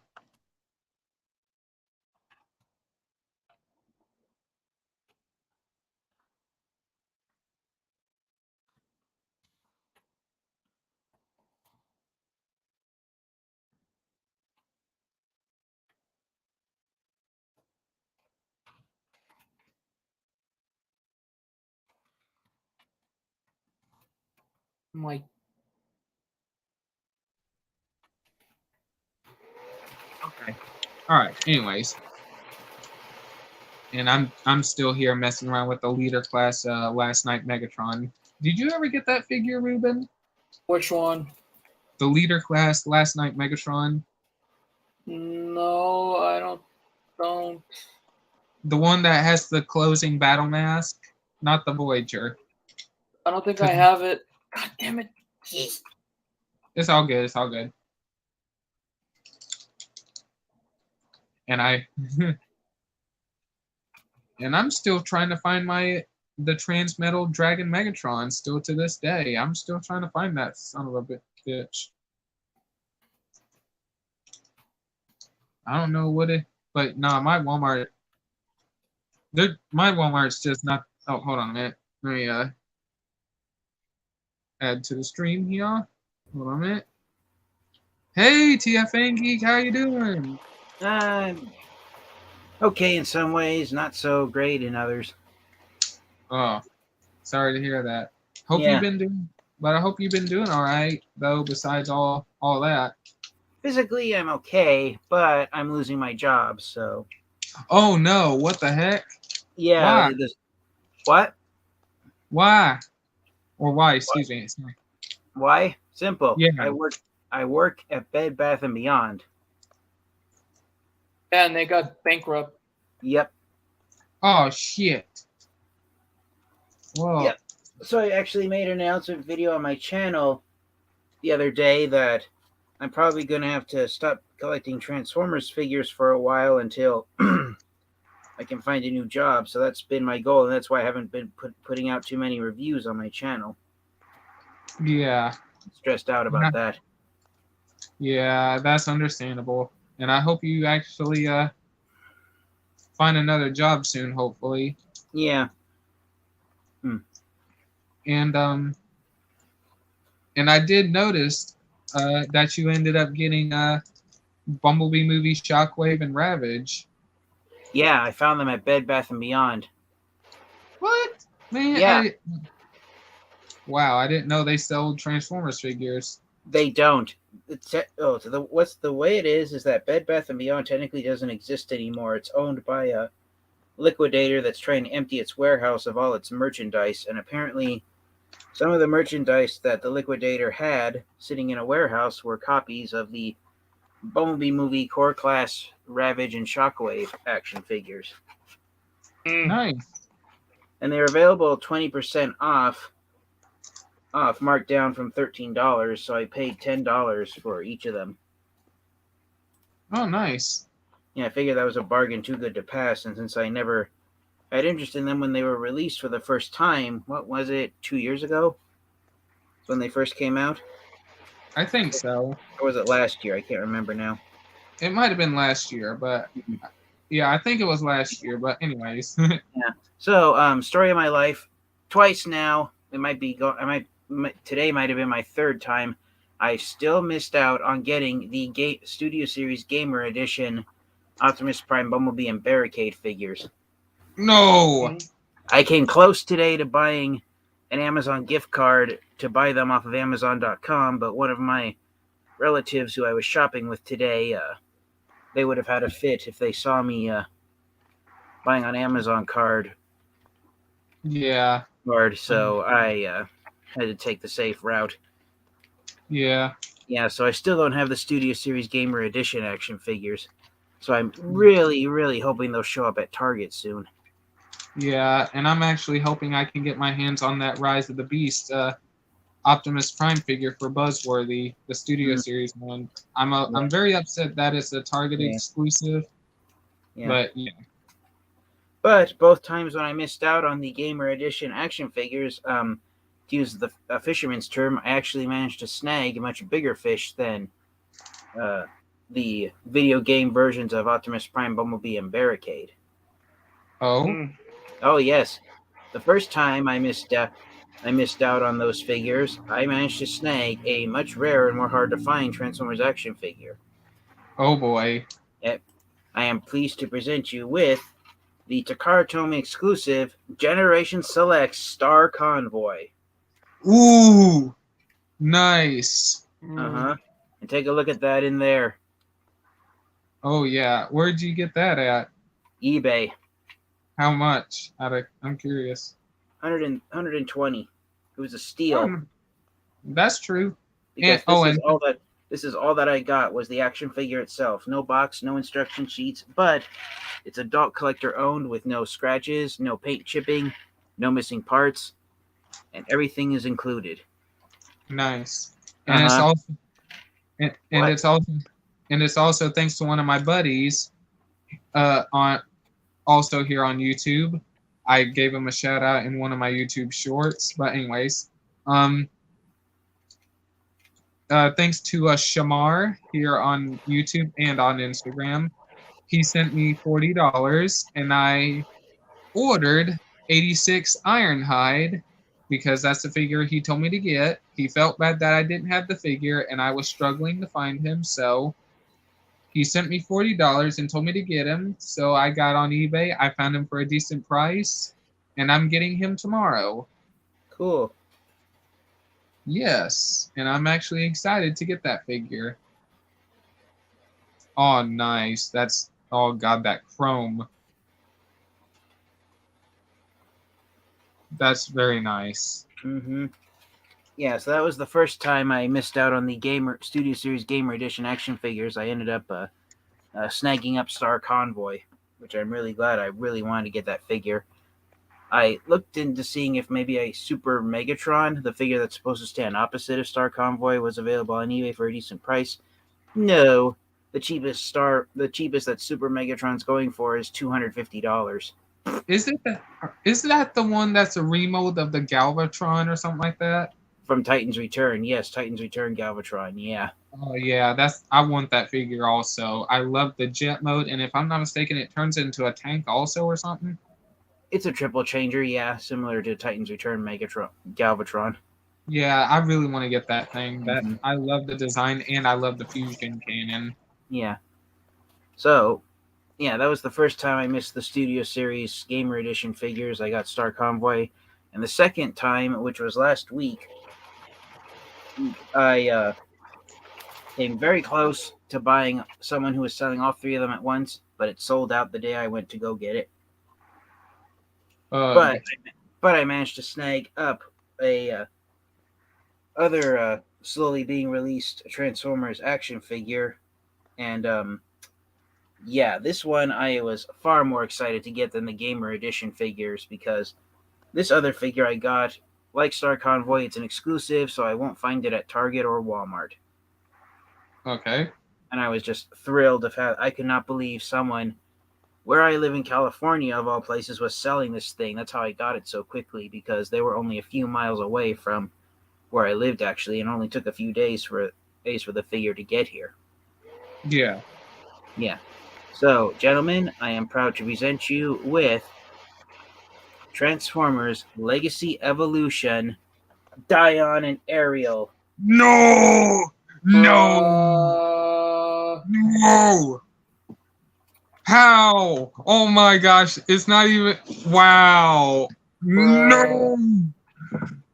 I'm like, Okay. All right. Anyways, and I'm still here messing around with the leader class last night Megatron. Did you ever get that figure, Ruben? which one? The leader class last night Megatron. No, I don't. The one that has the closing battle mask, not the Voyager. I don't think I have it. God damn it! Jeez. It's all good. It's all good. And and I'm still trying to find the Transmetal Dragon Megatron still to this day. I'm still trying to find that son of a bitch. I don't know what it, but nah, my Walmart's just not. Oh, hold on a minute. Let me add to the stream here. Hold on a minute. Hey, TFN Geek, how you doing? Okay in some ways, not so great in others. Oh, sorry to hear that. Hope Yeah. you've been doing, but I hope you've been doing all right though. Besides all that. Physically, I'm okay, but I'm losing my job, so. Oh no! What the heck? Yeah. Why? What? Why? Or why? What? Excuse me. Sorry. Why? Simple. Yeah. I work at Bed Bath and Beyond. And they got bankrupt. Yep. Oh shit. Whoa. Yep. So I actually made an announcement video on my channel the other day that I'm probably going to have to stop collecting Transformers figures for a while until I can find a new job. So that's been my goal, and that's why I haven't been putting out too many reviews on my channel. Yeah. Stressed out about that. Yeah, that's understandable. And I hope you actually find another job soon, hopefully. Yeah. And I did notice that you ended up getting Bumblebee movie Shockwave and Ravage. Yeah, I found them at Bed Bath and Beyond. What? Man, Yeah. Wow, I didn't know they sold Transformers figures. They don't. What's the way it is that Bed Bath and Beyond technically doesn't exist anymore. It's owned by a liquidator that's trying to empty its warehouse of all its merchandise, and apparently some of the merchandise that the liquidator had sitting in a warehouse were copies of the Bumblebee movie Core Class Ravage and Shockwave action figures. Nice. and they're available 20% off, marked down from $13. So I paid $10 for each of them. Oh, nice. Yeah, I figured that was a bargain too good to pass, and since I never had interest in them when they were released for the first time, what was it, 2 years ago? When they first came out? I think so. Or was it last year? I can't remember now. It might have been last year, but yeah, I think it was last year. But anyways, Yeah. So, story of my life. Twice now. It might be. Today might have been my third time. I still missed out on getting the Studio Series Gamer Edition Optimus Prime, Bumblebee, and Barricade figures. no. I came close today to buying an Amazon gift card to buy them off of Amazon.com, but one of my relatives who I was shopping with today, they would have had a fit if they saw me buying on Amazon card. Yeah. So I had to take the safe route. Yeah. Yeah, so I still don't have the Studio Series Gamer Edition action figures. So I'm really, really hoping they'll show up at Target soon. Yeah, and I'm actually hoping I can get my hands on that Rise of the Beast Optimus Prime figure for Buzzworthy, the Studio Series one. I'm very upset that it's a Target exclusive. Yeah. But yeah. But both times when I missed out on the Gamer Edition action figures, to use the fisherman's term, I actually managed to snag a much bigger fish than the video game versions of Optimus Prime, Bumblebee, and Barricade. Oh. Oh yes, the first time I missed out on those figures, I managed to snag a much rarer and more hard to find Transformers action figure. Oh boy. I am pleased to present you with the Takara Tomy exclusive Generation Select Star Convoy. Ooh. Nice. And take a look at that in there. Oh yeah. Where'd you get that at? eBay. How much? I'm curious. 120. It was a steal. That's true. Because this is all that I got was the action figure itself. No box, no instruction sheets, but it's adult collector owned with no scratches, no paint chipping, no missing parts, and everything is included. Nice. And it's also thanks to one of my buddies also here on YouTube. I gave him a shout out in one of my YouTube shorts. But anyways, thanks to Shamar here on YouTube and on Instagram. He sent me $40 and I ordered 86 Ironhide because that's the figure he told me to get. He felt bad that I didn't have the figure and I was struggling to find him, so he sent me $40 and told me to get him. So I got on eBay. I found him for a decent price, and I'm getting him tomorrow. Cool. Yes, and I'm actually excited to get that figure. Oh, nice. Oh god, that chrome. That's very nice. Yeah, so that was the first time I missed out on the Studio Series Gamer Edition action figures. I ended up snagging up Star Convoy, which I'm really glad. I really wanted to get that figure. I looked into seeing if maybe a Super Megatron, the figure that's supposed to stand opposite of Star Convoy, was available on eBay for a decent price. No, the cheapest that Super Megatron's going for is $250. Is that the one that's a remold of the Galvatron or something like that? From Titan's Return, yes, Titan's Return Galvatron, yeah. Oh yeah, I want that figure also. I love the jet mode, and if I'm not mistaken, it turns into a tank also or something. It's a triple changer, yeah, similar to Titan's Return Galvatron. Yeah, I really want to get that thing. I love the design and I love the fusion cannon. Yeah. So, yeah, that was the first time I missed the Studio Series Gamer Edition figures. I got Star Convoy. And the second time, which was last week, I came very close to buying someone who was selling all three of them at once, but it sold out the day I went to go get it. But I managed to snag up a other slowly being released Transformers action figure, and yeah, this one I was far more excited to get than the Gamer Edition figures because This other figure I got, like Star Convoy, it's an exclusive, so I won't find it at Target or Walmart. Okay. And I was just thrilled of how I could not believe someone where I live in California, of all places, was selling this thing. That's how I got it so quickly, because they were only a few miles away from where I lived, actually, and only took a few days for the figure to get here. Yeah. Yeah. So, gentlemen, I am proud to present you with Transformers Legacy Evolution, Dion and Ariel. No! No! Bruh. No! How? Oh my gosh! It's not even. Wow! No!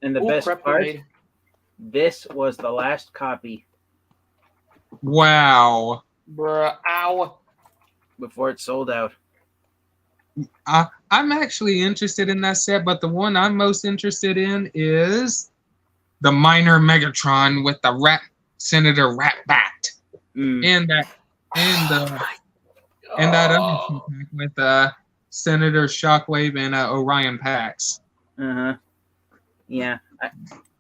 And the Oh, best crap, part, grenade. this was the last copy Wow! Bruh, ow. before it sold out. I'm actually interested in that set, but the one I'm most interested in is the minor Megatron with the Senator Rat-Bat, and that and and that other Oh. two-pack with Senator Shockwave and Orion Pax. Uh-huh. Yeah.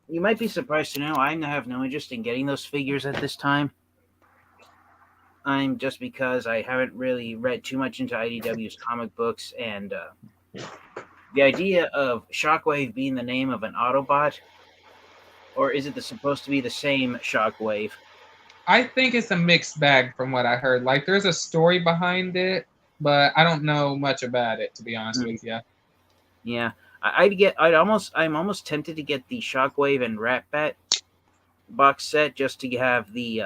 You might be surprised to know I have no interest in getting those figures at this time. I'm just because I haven't really read too much into IDW's comic books, and the idea of Shockwave being the name of an Autobot, or is it supposed to be the same Shockwave? I think it's a mixed bag from what I heard. Like, there's a story behind it, but I don't know much about it, to be honest with you. Yeah, I'm almost tempted to get the Shockwave and Rat-Bat box set just to have the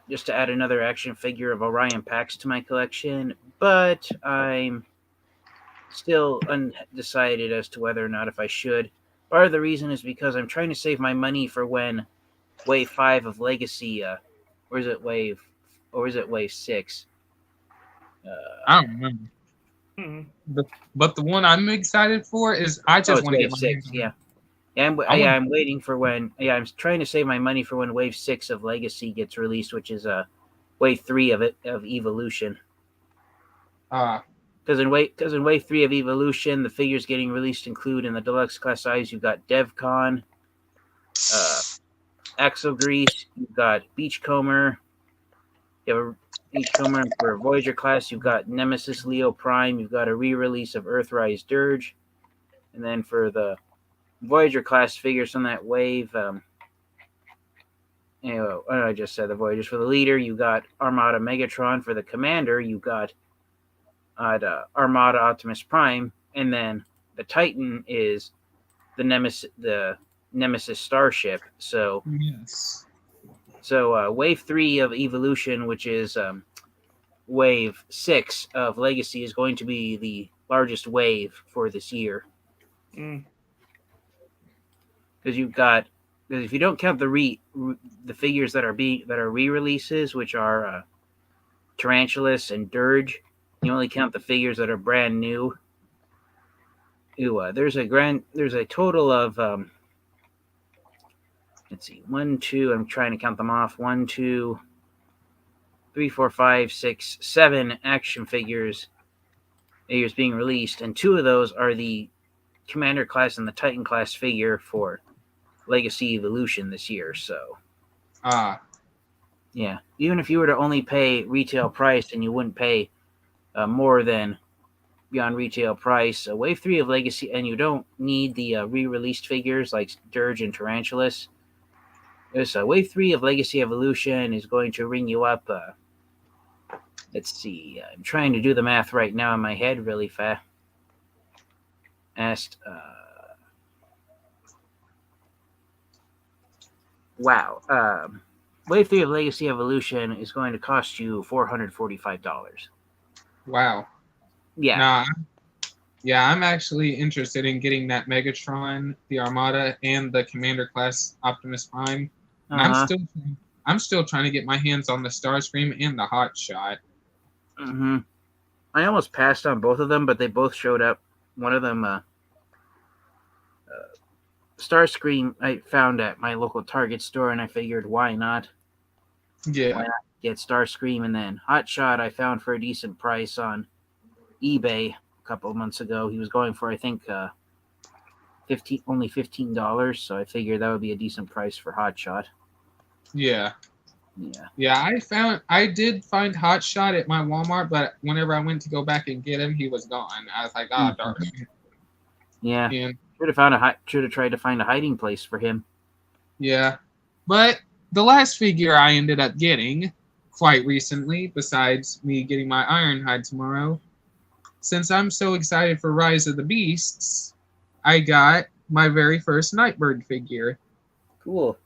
just to add another action figure of Orion Pax to my collection, but I'm still undecided as to whether or not if I should. Part of the reason is because I'm trying to save my money for when Wave 5 of Legacy, or is it Wave 6? I don't know. But the one I'm excited for is I just want to get Wave my 6, hands on yeah. it. I'm waiting for when. Yeah, I'm trying to save my money for when Wave 6 of Legacy gets released, which is Wave 3 of Evolution. Because in Wave 3 of Evolution, the figures getting released include, in the deluxe class size, you've got DevCon, Axle Grease, you've got Beachcomber, you have a Beachcomber for Voyager class, you've got Nemesis Leo Prime, you've got a re-release of Earthrise Dirge, and then for the Voyager class figures on that wave, I just said the Voyagers. For the leader, you got Armada Megatron. For the commander, you got Armada Optimus Prime, and then the Titan is the Nemesis Starship. So Yes. So Wave 3 of Evolution, which is Wave 6 of Legacy, is going to be the largest wave for this year. Because if you don't count the figures that are re-releases, which are Tarantulas and Dirge, you only count the figures that are brand new. There's a total of let's see, 1, 2. I'm trying to count them off. 1, 2, 3, 4, 5, 6, 7 action figures being released, and 2 of those are the Commander class and the Titan class figure for Legacy Evolution this year. So, yeah, even if you were to only pay retail price and you wouldn't pay more than beyond retail price, Wave 3 of Legacy, and you don't need the re-released figures like Dirge and Tarantulas. This Wave 3 of Legacy Evolution is going to ring you up. Let's see. I'm trying to do the math right now in my head really fast. Wow. Wave 3 of Legacy Evolution is going to cost you $445. Wow. Yeah. Yeah, I'm actually interested in getting that Megatron, the Armada, and the Commander class Optimus Prime. And I'm still trying to get my hands on the Starscream and the Hot Shot. Mm-hmm. I almost passed on both of them, but they both showed up. One of them, Starscream, I found at my local Target store, and I figured, why not? Yeah. Why not get Starscream? And then Hot Shot I found for a decent price on eBay a couple of months ago. He was going for, I think, only $15, so I figured that would be a decent price for Hot Shot. Yeah. Yeah. Yeah, I did find Hot Shot at my Walmart, but whenever I went to go back and get him, he was gone. I was like, ah, darn. Yeah. And Should have tried to find a hiding place for him. yeah. But the last figure I ended up getting quite recently, besides me getting my Ironhide tomorrow, since I'm so excited for Rise of the Beasts, I got my very first Nightbird figure. Cool.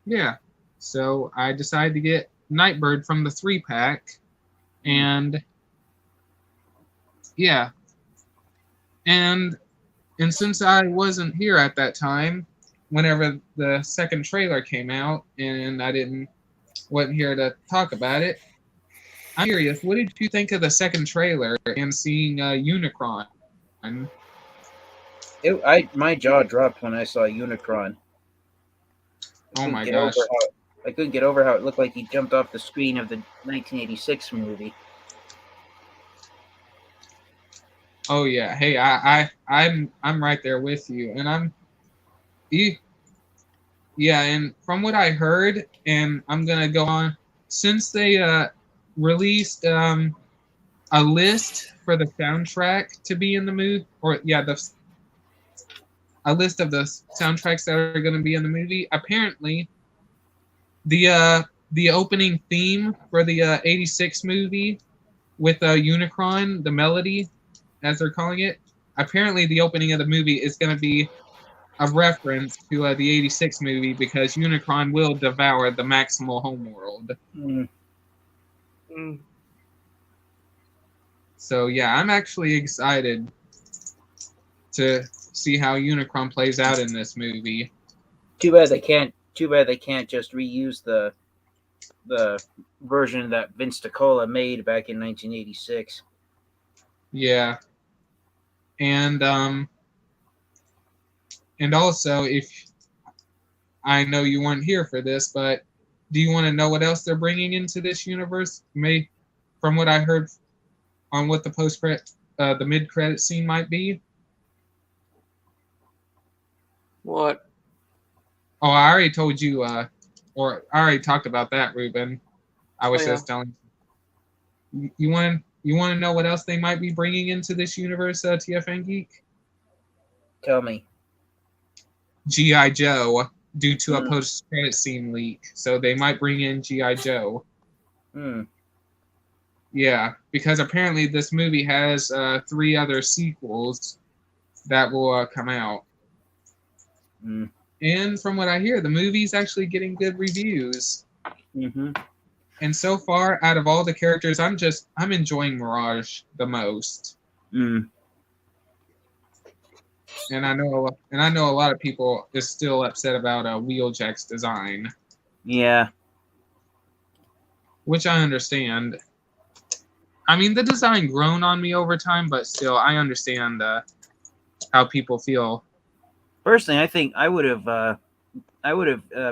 Yeah. So I decided to get Nightbird from the 3-pack. And yeah. And since I wasn't here at that time, whenever the second trailer came out and wasn't here to talk about it, I'm curious, what did you think of the second trailer and seeing Unicron? My jaw dropped when I saw Unicron. Oh my gosh. I couldn't get over how it looked like he jumped off the screen of the 1986 movie. Oh yeah. Hey, I'm right there with you. And yeah, and from what I heard, and I'm gonna go on, since they released a list for the soundtrack to be in the movie, or yeah, a list of the soundtracks that are going to be in the movie. Apparently, the opening theme for the '86 movie with Unicron, the melody, as they're calling it. Apparently, the opening of the movie is going to be a reference to the '86 movie because Unicron will devour the Maximal Homeworld. So yeah, I'm actually excited to see how Unicron plays out in this movie. Too bad they can't just reuse the version that Vince DiCola made back in 1986. Yeah. And also, if I know you weren't here for this, but do you want to know what else they're bringing into this universe? From what I heard on what the mid-credit scene might be. What? Oh, I already told you, or I already talked about that, Ruben. I was just telling you. You want to know what else they might be bringing into this universe, TFN Geek? Tell me. G.I. Joe, due to a post-credit scene leak. So they might bring in G.I. Joe. Yeah, because apparently this movie has 3 other sequels that will come out. And from what I hear, the movie's actually getting good reviews. And so far, out of all the characters, I'm enjoying Mirage the most. And I know a lot of people is still upset about Wheeljack's design. Yeah. Which I understand. I mean, the design grown on me over time, but still, I understand how people feel. Personally, I think I would have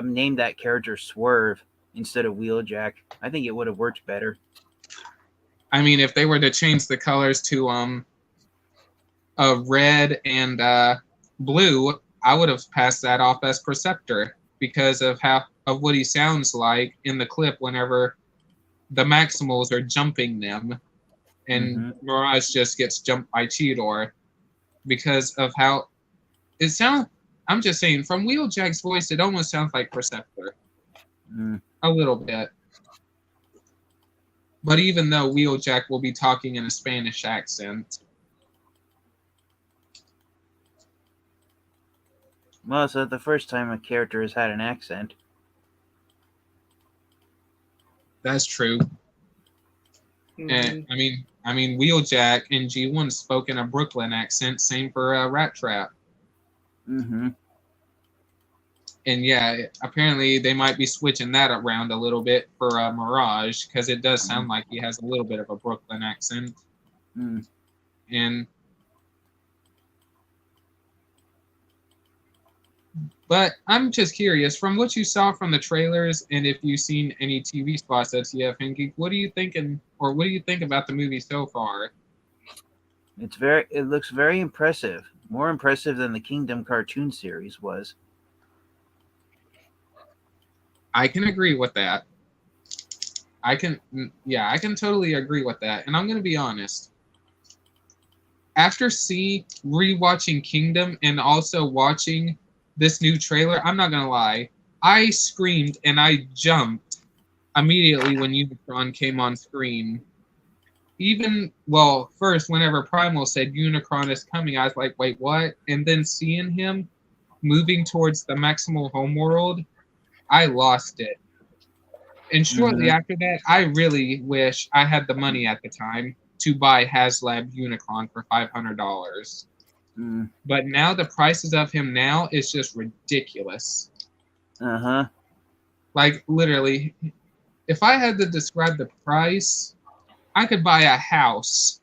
named that character Swerve instead of Wheeljack. I think it would have worked better. I mean, if they were to change the colors to red and blue, I would have passed that off as Perceptor because of what he sounds like in the clip whenever the Maximals are jumping them, and Mirage just gets jumped by Cheetor because of how it sounds. I'm just saying, from Wheeljack's voice, it almost sounds like Perceptor. A little bit. But even though Wheeljack will be talking in a Spanish accent. Well, it's not the first time a character has had an accent. That's true. And I mean, Wheeljack in G1 spoke in a Brooklyn accent. Same for Rat Trap. And yeah, apparently they might be switching that around a little bit for Mirage because it does sound like he has a little bit of a Brooklyn accent. But I'm just curious, from what you saw from the trailers, and if you've seen any TV spots at TFN Geek, what do you think about the movie so far? It looks very impressive. More impressive than the Kingdom cartoon series was. I can agree with that. I can totally agree with that. And I'm going to be honest. After rewatching Kingdom and also watching this new trailer, I'm not going to lie. I screamed and I jumped immediately when Unicron came on screen. First, whenever Primal said Unicron is coming, I was like, wait, what? And then seeing him moving towards the Maximal Homeworld, I lost it. And shortly after that, I really wish I had the money at the time to buy HasLab Unicron for $500. But now the prices of him now is just ridiculous. Like, literally, if I had to describe the price, I could buy a house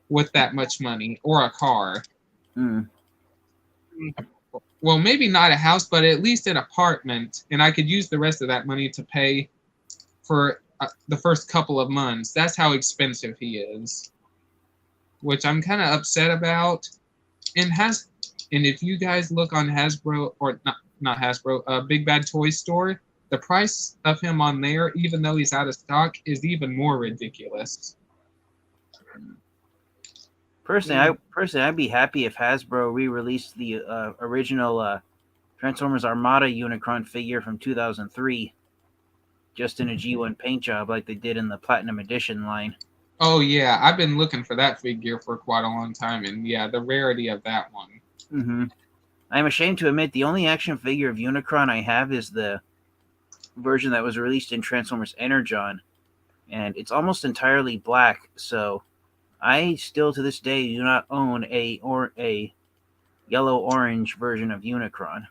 with that much money, or a car. Well, maybe not a house, but at least an apartment, and I could use the rest of that money to pay for the first couple of months. That's how expensive he is, which I'm kind of upset about. And if you guys look on Hasbro, or not Hasbro, Big Bad Toy Store, the price of him on there, even though he's out of stock, is even more ridiculous. Personally, I'd be happy if Hasbro re-released the original Transformers Armada Unicron figure from 2003, just in a G1 paint job like they did in the Platinum Edition line. Oh yeah, I've been looking for that figure for quite a long time, and yeah, the rarity of that one. I'm ashamed to admit the only action figure of Unicron I have is the version that was released in Transformers Energon, and it's almost entirely black, so I still to this day do not own a yellow-orange version of Unicron.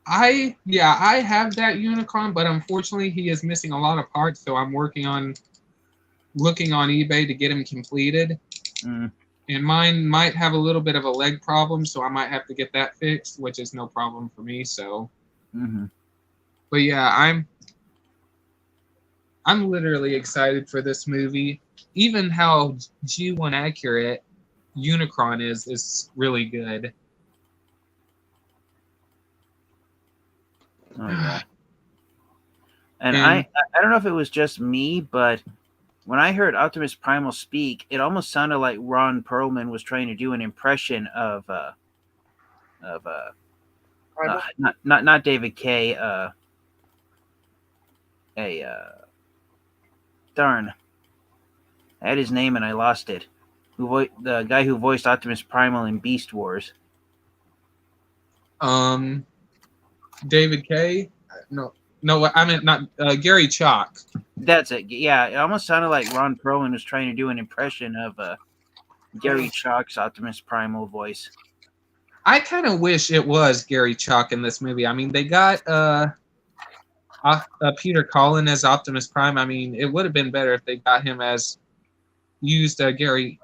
I have that Unicron, but unfortunately he is missing a lot of parts, so I'm looking on eBay to get him completed. And mine might have a little bit of a leg problem, so I might have to get that fixed, which is no problem for me. So, but yeah, I'm literally excited for this movie. Even how G1 accurate Unicron is really good. Oh yeah. And I don't know if it was just me, but when I heard Optimus Primal speak, it almost sounded like Ron Perlman was trying to do an impression of not David K. Darn, I had his name and I lost it. The guy who voiced Optimus Primal in Beast Wars. David K. No, I meant not Gary Chalk. That's it. Yeah, it almost sounded like Ron Perlman was trying to do an impression of Gary Chalk's Optimus Primal voice. I kind of wish it was Gary Chalk in this movie. I mean, they got Peter Cullen as Optimus Prime. I mean, it would have been better if they got him as used Gary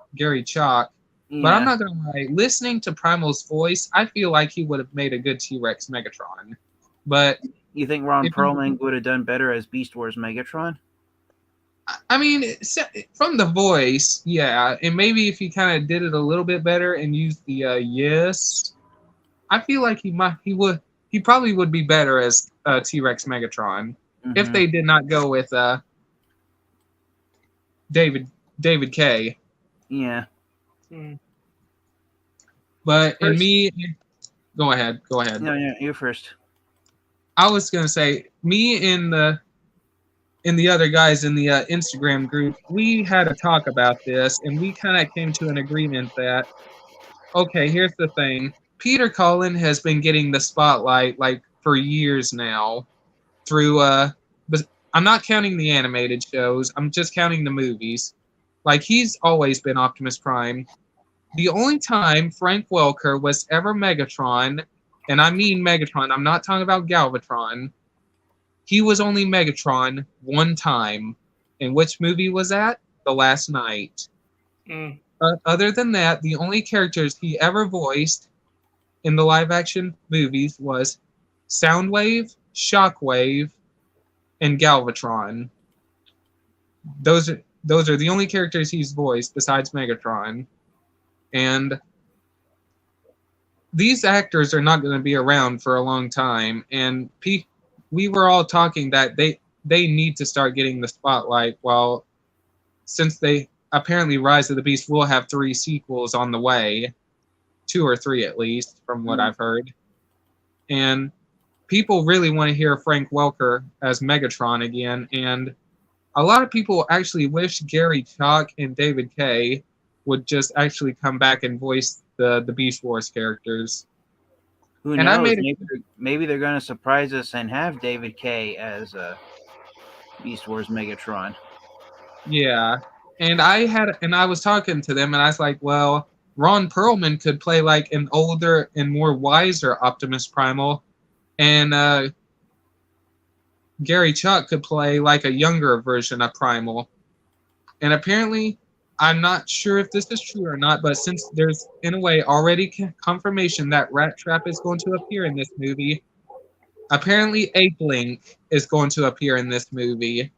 Chalk. Yeah. But I'm not gonna lie. Listening to Primal's voice, I feel like he would have made a good T-Rex Megatron. But you think Ron Perlman would have done better as Beast Wars Megatron? I mean, from the voice, yeah, and maybe if he kind of did it a little bit better and used the yes, I feel like he probably would be better as T-Rex Megatron if they did not go with David K. Yeah. But in me, go ahead. No, you first. I was gonna say, me and the other guys in the Instagram group, we had a talk about this, and we kind of came to an agreement that, okay, here's the thing. Peter Cullen has been getting the spotlight like for years now through but I'm not counting the animated shows, I'm just counting the movies. Like, he's always been Optimus Prime. The only time Frank Welker was ever Megatron, and I mean Megatron, I'm not talking about Galvatron, he was only Megatron one time. And which movie was that? The Last Night. Other than that, the only characters he ever voiced in the live-action movies was Soundwave, Shockwave, and Galvatron. Those are the only characters he's voiced besides Megatron. And these actors are not going to be around for a long time, and we were all talking that they need to start getting the spotlight. Well, since they apparently Rise of the Beast will have 3 sequels on the way, 2 or 3 at least, from what I've heard, and people really want to hear Frank Welker as Megatron again, and a lot of people actually wish Gary Chalk and David Kaye would just actually come back and voice the Beast Wars characters. Who And I knows? made it. Maybe they're going to surprise us and have David Kaye as Beast Wars Megatron. Yeah. And I was talking to them and I was like, well, Ron Perlman could play like an older and more wiser Optimus Primal, and Gary Chalk could play like a younger version of Primal. And apparently, I'm not sure if this is true or not, but since there's in a way already confirmation that Rat Trap is going to appear in this movie, apparently Ape Link is going to appear in this movie.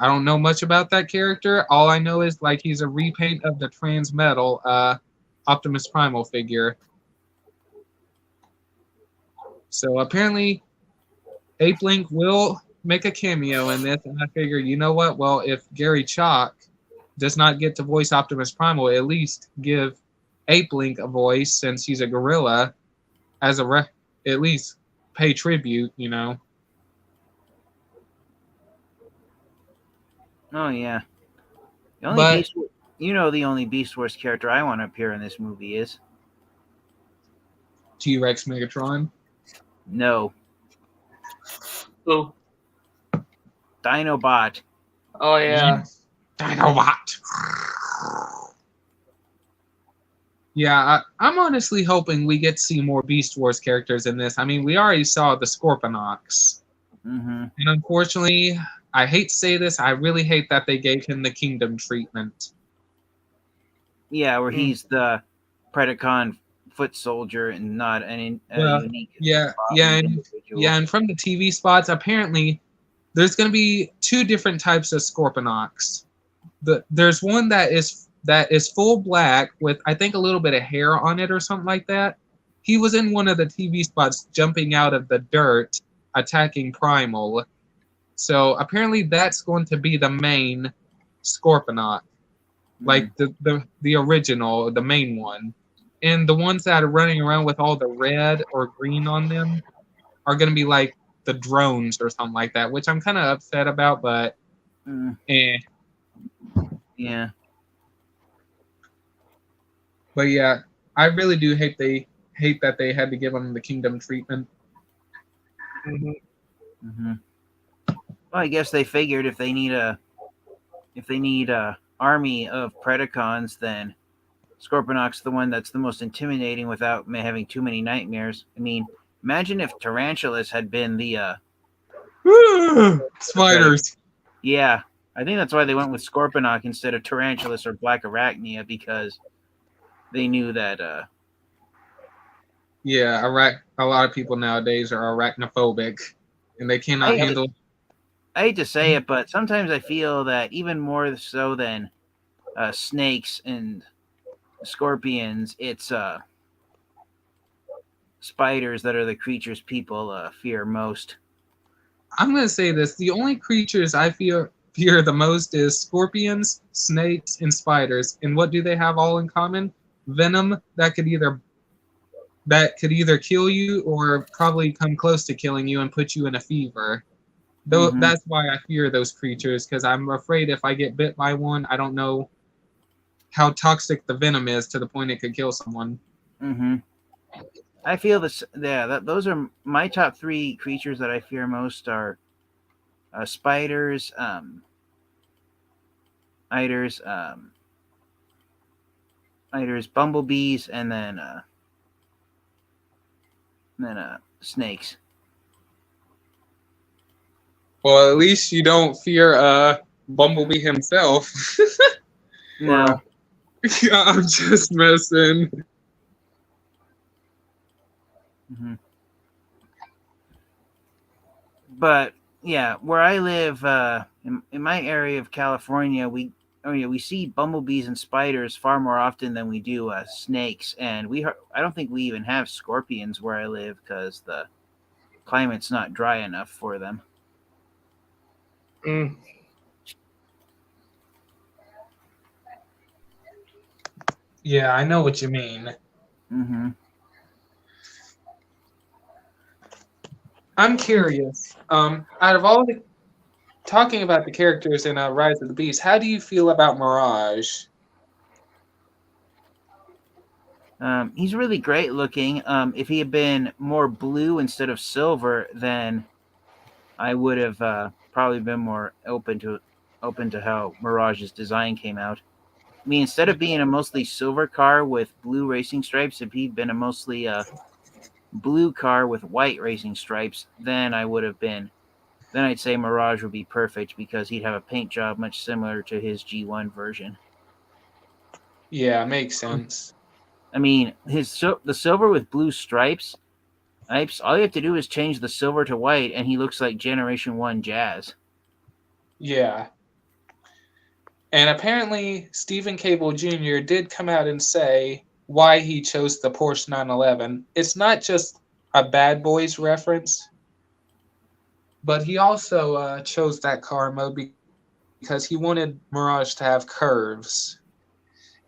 I don't know much about that character. All I know is like he's a repaint of the Transmetal Optimus Primal figure. So apparently Ape Link will make a cameo in this, and I figure, you know what? Well, if Gary Chalk does not get to voice Optimus Primal, at least give Ape Link a voice since he's a gorilla, as at least pay tribute, you know. Oh yeah. The only the only Beast Wars character I want to appear in this movie is T-Rex Megatron. no Who? Dinobot. Oh yeah. Dinobot. Yeah, I'm honestly hoping we get to see more Beast Wars characters in this. I mean, we already saw the Scorponok. Mm-hmm. And unfortunately, I hate to say this, I really hate that they gave him the Kingdom treatment. Yeah, where he's the Predacon foot soldier and not an unique. And from the TV spots, apparently there's going to be 2 different types of Scorponoks. There's one that is full black with I think a little bit of hair on it or something like that. He was in one of the TV spots jumping out of the dirt, attacking Primal. So apparently that's going to be the main Scorponok, like the original, the main one. And the ones that are running around with all the red or green on them are going to be like the drones or something like that, which I'm kind of upset about, but Yeah. But yeah, I really do hate that they had to give him the Kingdom treatment. Mm-hmm. Well, I guess they figured if they need a army of Predacons, then Scorponok's the one that's the most intimidating without having too many nightmares. I mean, imagine if Tarantulas had been the spiders. Yeah, I think that's why they went with Scorponok instead of Tarantulas or Black Arachnia, because they knew that. Yeah, a lot of people nowadays are arachnophobic, and they cannot handle. I hate to say it, but sometimes I feel that even more so than snakes and scorpions, it's spiders that are the creatures people fear most. I'm gonna say this: the only creatures I fear the most is scorpions, snakes, and spiders. And what do they have all in common? Venom that could either kill you or probably come close to killing you and put you in a fever. Though that's why I fear those creatures, because I'm afraid if I get bit by one, I don't know how toxic the venom is to the point it could kill someone. Mm-hmm. I feel this. Yeah, those are my top 3 creatures that I fear most are spiders, eiders, bumblebees, and then snakes. Well, at least you don't fear Bumblebee himself. No. I'm just messing. Mm-hmm. But yeah, where I live, in my area of California, we we see bumblebees and spiders far more often than we do snakes, and I don't think we even have scorpions where I live because the climate's not dry enough for them. Mm. Yeah, I know what you mean. Mm-hmm. I'm curious. Out of all the talking about the characters in Rise of the Beast, how do you feel about Mirage? He's really great looking. If he had been more blue instead of silver, then I would have probably been more open to how Mirage's design came out. I mean, instead of being a mostly silver car with blue racing stripes, if he'd been a mostly blue car with white racing stripes, then I'd say Mirage would be perfect because he'd have a paint job much similar to his G1 version. Yeah, makes sense. I mean, the silver with blue stripes. All you have to do is change the silver to white, and he looks like Generation 1 Jazz. Yeah. And apparently, Stephen Cable Jr. did come out and say why he chose the Porsche 911. It's not just a Bad Boys reference, but he also chose that car mode because he wanted Mirage to have curves.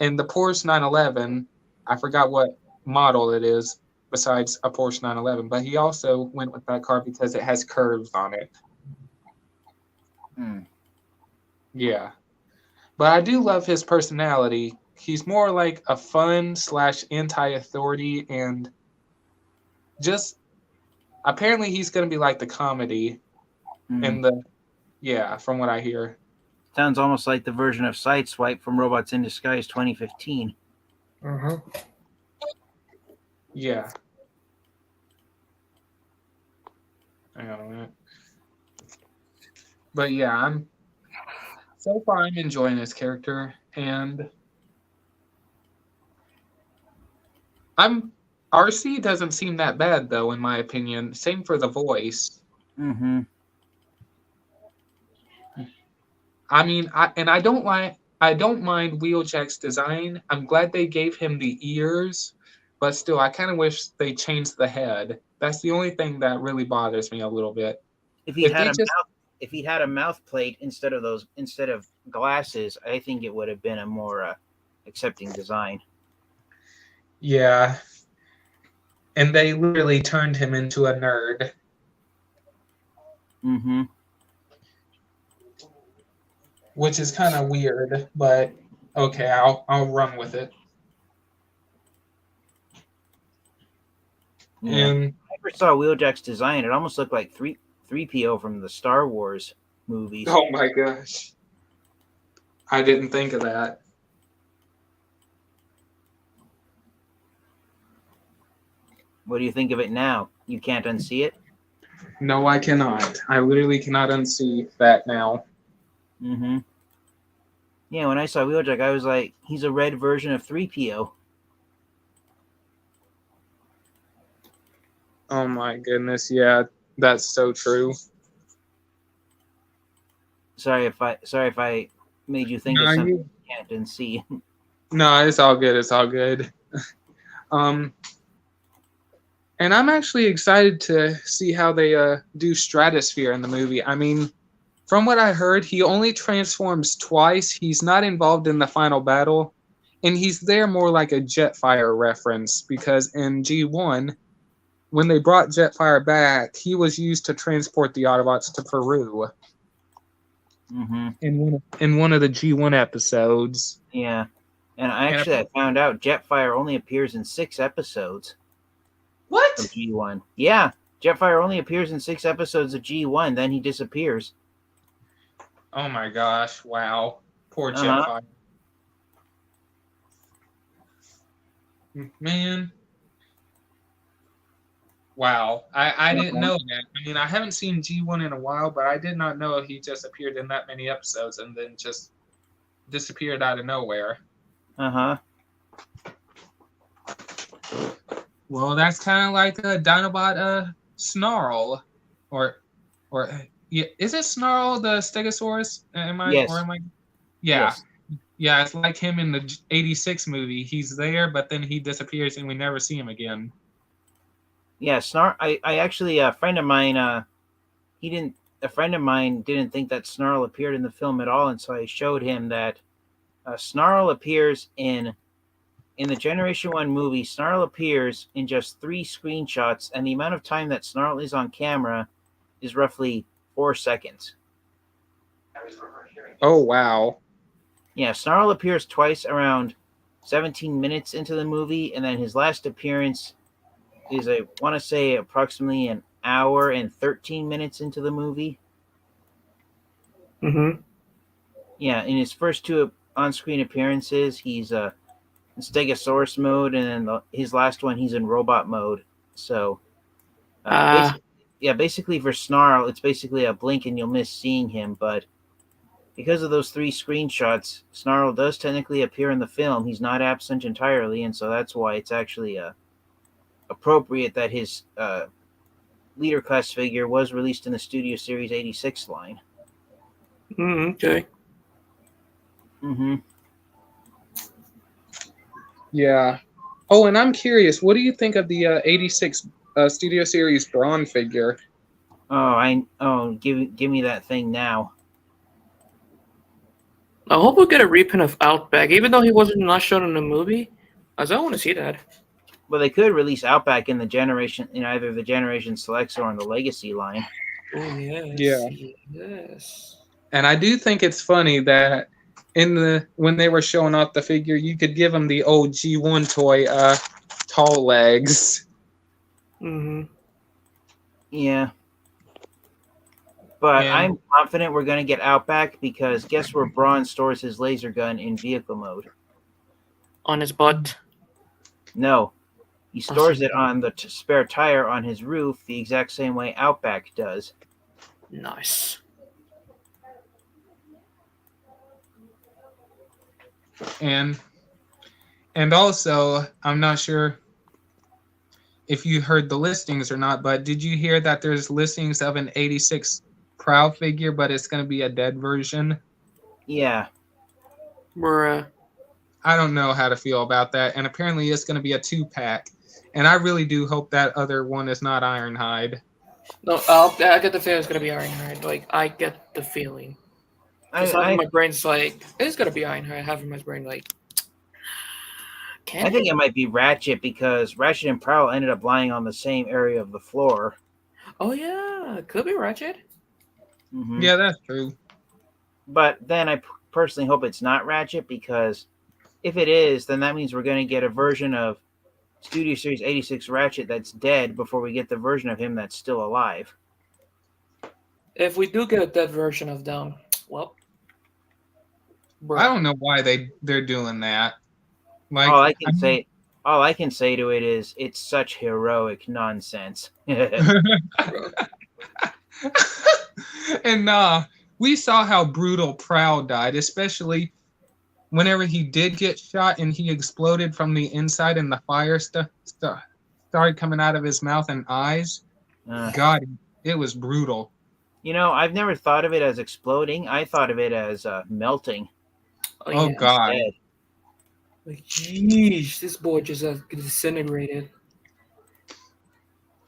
And the Porsche 911, I forgot what model it is besides a Porsche 911, but he also went with that car because it has curves on it. Yeah. But I do love his personality. He's more like a fun / anti-authority, and just apparently he's going to be like the comedy in from what I hear. Sounds almost like the version of Sideswipe from Robots in Disguise 2015. Uh-huh. Yeah. Hang on a minute. But yeah, so far I'm enjoying this character, and RC doesn't seem that bad though, in my opinion. Same for the voice. Mm-hmm. I mean, I don't mind Wheeljack's design. I'm glad they gave him the ears, but still, I kind of wish they changed the head. That's the only thing that really bothers me a little bit. If he'd had a mouth plate instead of glasses, I think it would have been a more accepting design. Yeah. And they literally turned him into a nerd. Mm-hmm. Which is kind of weird, but okay, I'll run with it. Yeah. And I never saw Wheeljack's design. It almost looked like 3PO from the Star Wars movies. oh my gosh. I didn't think of that. What do you think of it now? You can't unsee it? No, I cannot. I literally cannot unsee that now. Mm-hmm. Yeah, when I saw Wheeljack, I was like, he's a red version of 3PO. Oh my goodness, yeah, that's so true. Sorry if I made you think of something you can't unsee. No, it's all good. It's all good. And I'm actually excited to see how they do Stratosphere in the movie. I mean, from what I heard, he only transforms twice. He's not involved in the final battle, and he's there more like a Jetfire reference because in G1, when they brought Jetfire back, he was used to transport the Autobots to Peru. Mm-hmm. In one of the G1 episodes. Yeah. And I found out Jetfire only appears in 6 episodes. What? Of G1. Yeah. Jetfire only appears in 6 episodes of G1, then he disappears. Oh my gosh. Wow. Poor Jetfire. Man. Wow. I didn't know that. I mean, I haven't seen G1 in a while, but I did not know he just appeared in that many episodes and then just disappeared out of nowhere. Uh-huh. Well, that's kind of like a Dinobot Snarl. Or yeah, is it Snarl the Stegosaurus? Yes. Yeah. Yes. Yeah, it's like him in the '86 movie. He's there, but then he disappears, and we never see him again. Yeah, I actually a friend of mine. He didn't. A friend of mine didn't think that Snarl appeared in the film at all, and so I showed him that Snarl appears in the Generation One movie. Snarl appears in just 3 screenshots, and the amount of time that Snarl is on camera is roughly 4 seconds. Oh wow! Yeah, Snarl appears twice around 17 minutes into the movie, and then his last appearance is, I want to say, approximately an hour and 13 minutes into the movie. Mm-hmm. Yeah, in his first 2 on-screen appearances, he's in Stegosaurus mode, and then his last one, he's in robot mode. So, basically for Snarl, it's basically a blink and you'll miss seeing him. But because of those 3 screenshots, Snarl does technically appear in the film. He's not absent entirely, and so that's why it's actually appropriate that his leader class figure was released in the Studio Series 86 line. Okay. Mm-hmm. Yeah. Oh, and I'm curious. What do you think of the '86 Studio Series Brawn figure? Give me that thing now. I hope we get a reprint of Outback, even though he wasn't not shown in the movie, as I want to see that. Well, they could release Outback in either the Generation Selects or on the Legacy line. Oh yes. Yeah. Yes. And I do think it's funny that when they were showing off the figure, you could give him the old G1 toy, tall legs. Mm-hmm. Yeah. But And- I'm confident we're going to get Outback, because guess where Braun stores his laser gun in vehicle mode? On his butt. No. He stores it on the spare tire on his roof the exact same way Outback does. Nice. And also, I'm not sure if you heard the listings or not, but did you hear that there's listings of an '86 Prowl figure, but it's going to be a dead version? Yeah. Bruh. I don't know how to feel about that. And apparently it's going to be a 2-pack. And I really do hope that other one is not Ironhide. No, I get the feeling it's gonna be Ironhide. Like, I get the feeling. Just having my brain's like, it's gonna be Ironhide. Having my brain like, I think it might be Ratchet, because Ratchet and Prowl ended up lying on the same area of the floor. Oh yeah, could be Ratchet. Mm-hmm. Yeah, that's true. But then I personally hope it's not Ratchet, because if it is, then that means we're going to get a version of Studio Series 86 Ratchet that's dead before we get the version of him that's still alive. If we do get a dead version of them, well, bruh. I don't know why they're doing that. Like, all I can say to it is, it's such heroic nonsense. And we saw how brutal Prowl died, especially whenever he did get shot and he exploded from the inside and the fire started coming out of his mouth and eyes. God, it was brutal. I've never thought of it as exploding. I thought of it as melting. Oh yeah. God. Instead. Like, yeesh, this boy just disintegrated.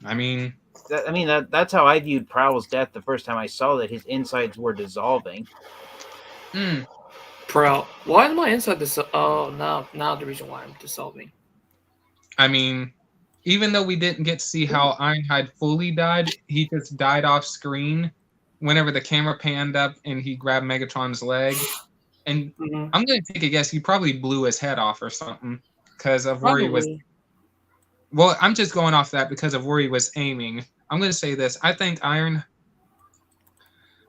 I mean, that's how I viewed Prowl's death the first time I saw that his insides were dissolving. Prowl. Why is my inside dissolving? Oh, now the reason why I'm dissolving. I mean, even though we didn't get to see how Ironhide fully died, he just died off screen whenever the camera panned up and he grabbed Megatron's leg. And I'm going to take a guess, he probably blew his head off or something because of where he was. Well, I'm just going off that because of where he was aiming. I'm going to say this. I think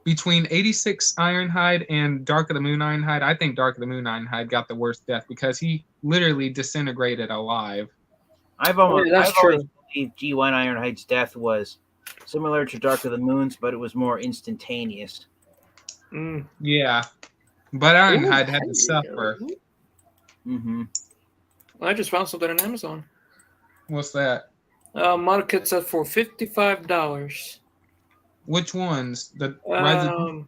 between 86 Ironhide and Dark of the Moon Ironhide, I think Dark of the Moon Ironhide got the worst death because he literally disintegrated alive. I've always believed G1 Ironhide's death was similar to Dark of the Moon's, but it was more instantaneous. Yeah. But Ironhide had to suffer. Mm-hmm. I just found something on Amazon. What's that? Model kit set for $55. Which ones? No,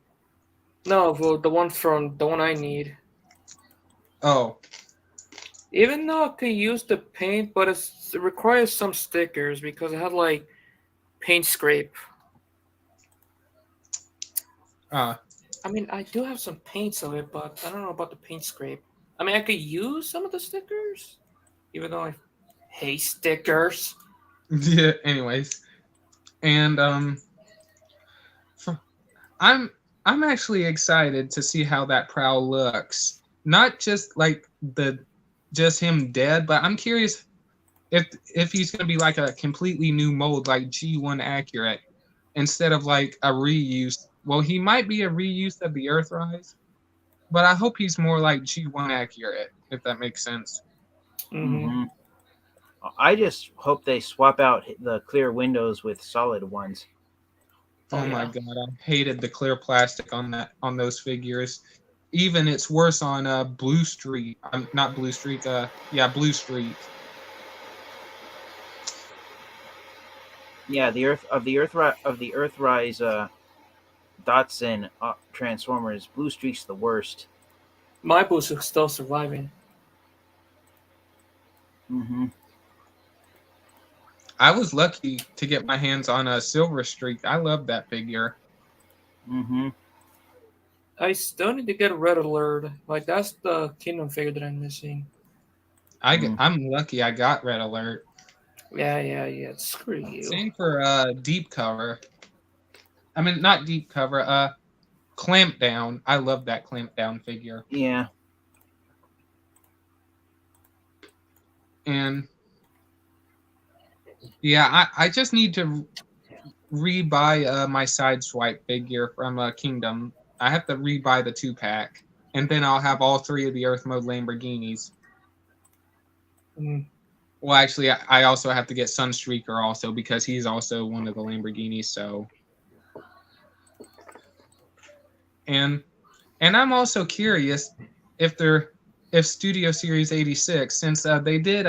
well, the one I need. Oh, Even though I can use the paint, but it requires some stickers because it had like paint scrape. uh, I mean, I do have some paints of it, but I don't know about the paint scrape. I mean, I could use some of the stickers, even though I hate stickers. yeah. Anyways, and f- I'm I'm actually excited to see how that prowl looks. Not just like the just him dead, but I'm curious if he's gonna be like a completely new mold, like G1 accurate, instead of like a reuse. Well, he might be a reuse of the Earthrise, but I hope he's more like G1 accurate, if that makes sense. Mm-hmm. Hmm. I just hope they swap out the clear windows with solid ones. Oh Oh my yeah. god, I hated the clear plastic on those figures. Even it's worse on Blue Street. Not Blue Streak. Yeah, Blue Streak. Yeah, the Earthrise Dotson Transformers. Blue Streak's the worst. My boots are still surviving. Hmm. I was lucky to get my hands on a Silver Streak. I love that figure. Hmm. I still need to get a red alert. Like that's the Kingdom figure that I'm missing. I'm lucky I got Red Alert. Yeah. Screw you. Same for Deep Cover. I mean, not Deep Cover. Clamp Down. I love that Clamp Down figure. Yeah. And yeah, I just need to rebuy my Sideswipe figure from Kingdom. I have to rebuy the 2-pack, and then I'll have all three of the Earth Mode Lamborghinis. Mm. Well, actually, I also have to get Sunstreaker also because he's also one of the Lamborghinis. So, and and I'm also curious if they're if Studio Series 86, since they did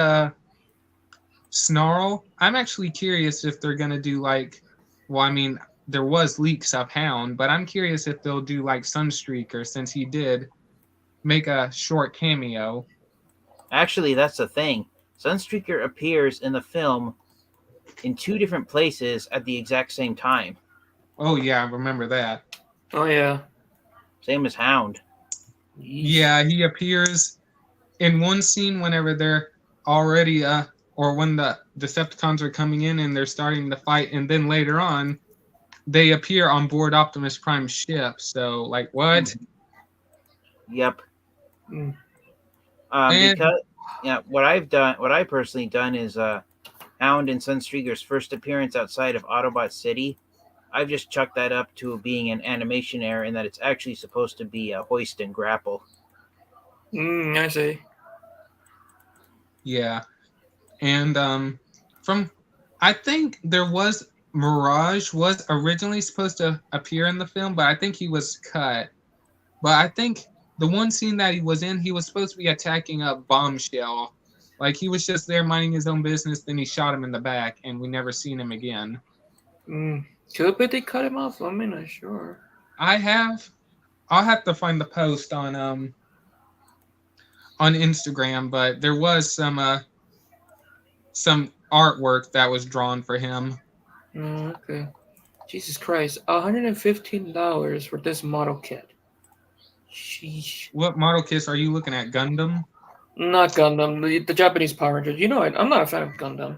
Snarl, I'm actually curious if they're gonna do like, well, I mean, there was leaks of Hound, but I'm curious if they'll do like Sunstreaker since he did make a short cameo. Actually, that's the thing. Sunstreaker appears in the film in two different places at the exact same time. Oh yeah, I remember that. Oh yeah. Same as Hound. Yeesh. Yeah, he appears in one scene whenever they're already or when the Decepticons are coming in and they're starting to fight, and then later on they appear on board Optimus Prime's ship. So like what? Mhm. Yep. Mm. And Because yeah, what I personally done is Hound and Sunstreaker's first appearance outside of Autobot City. I've just chucked that up to being an animation error, and that it's actually supposed to be a hoist and grapple. I see. yeah, and from I think there was Mirage was originally supposed to appear in the film, but I think he was cut. But I think the one scene that he was in, he was supposed to be attacking a bombshell. Like he was just there minding his own business, then he shot him in the back, and we never seen him again. Mm. Could be they cut him off. I'm not sure. I have, I'll have to find the post on Instagram, but there was some artwork that was drawn for him. Oh, okay. Jesus Christ, $115 for this model kit. Sheesh. What model kits are you looking at? Gundam? Not Gundam, the Japanese Power Rangers. You know what? I'm not a fan of Gundam.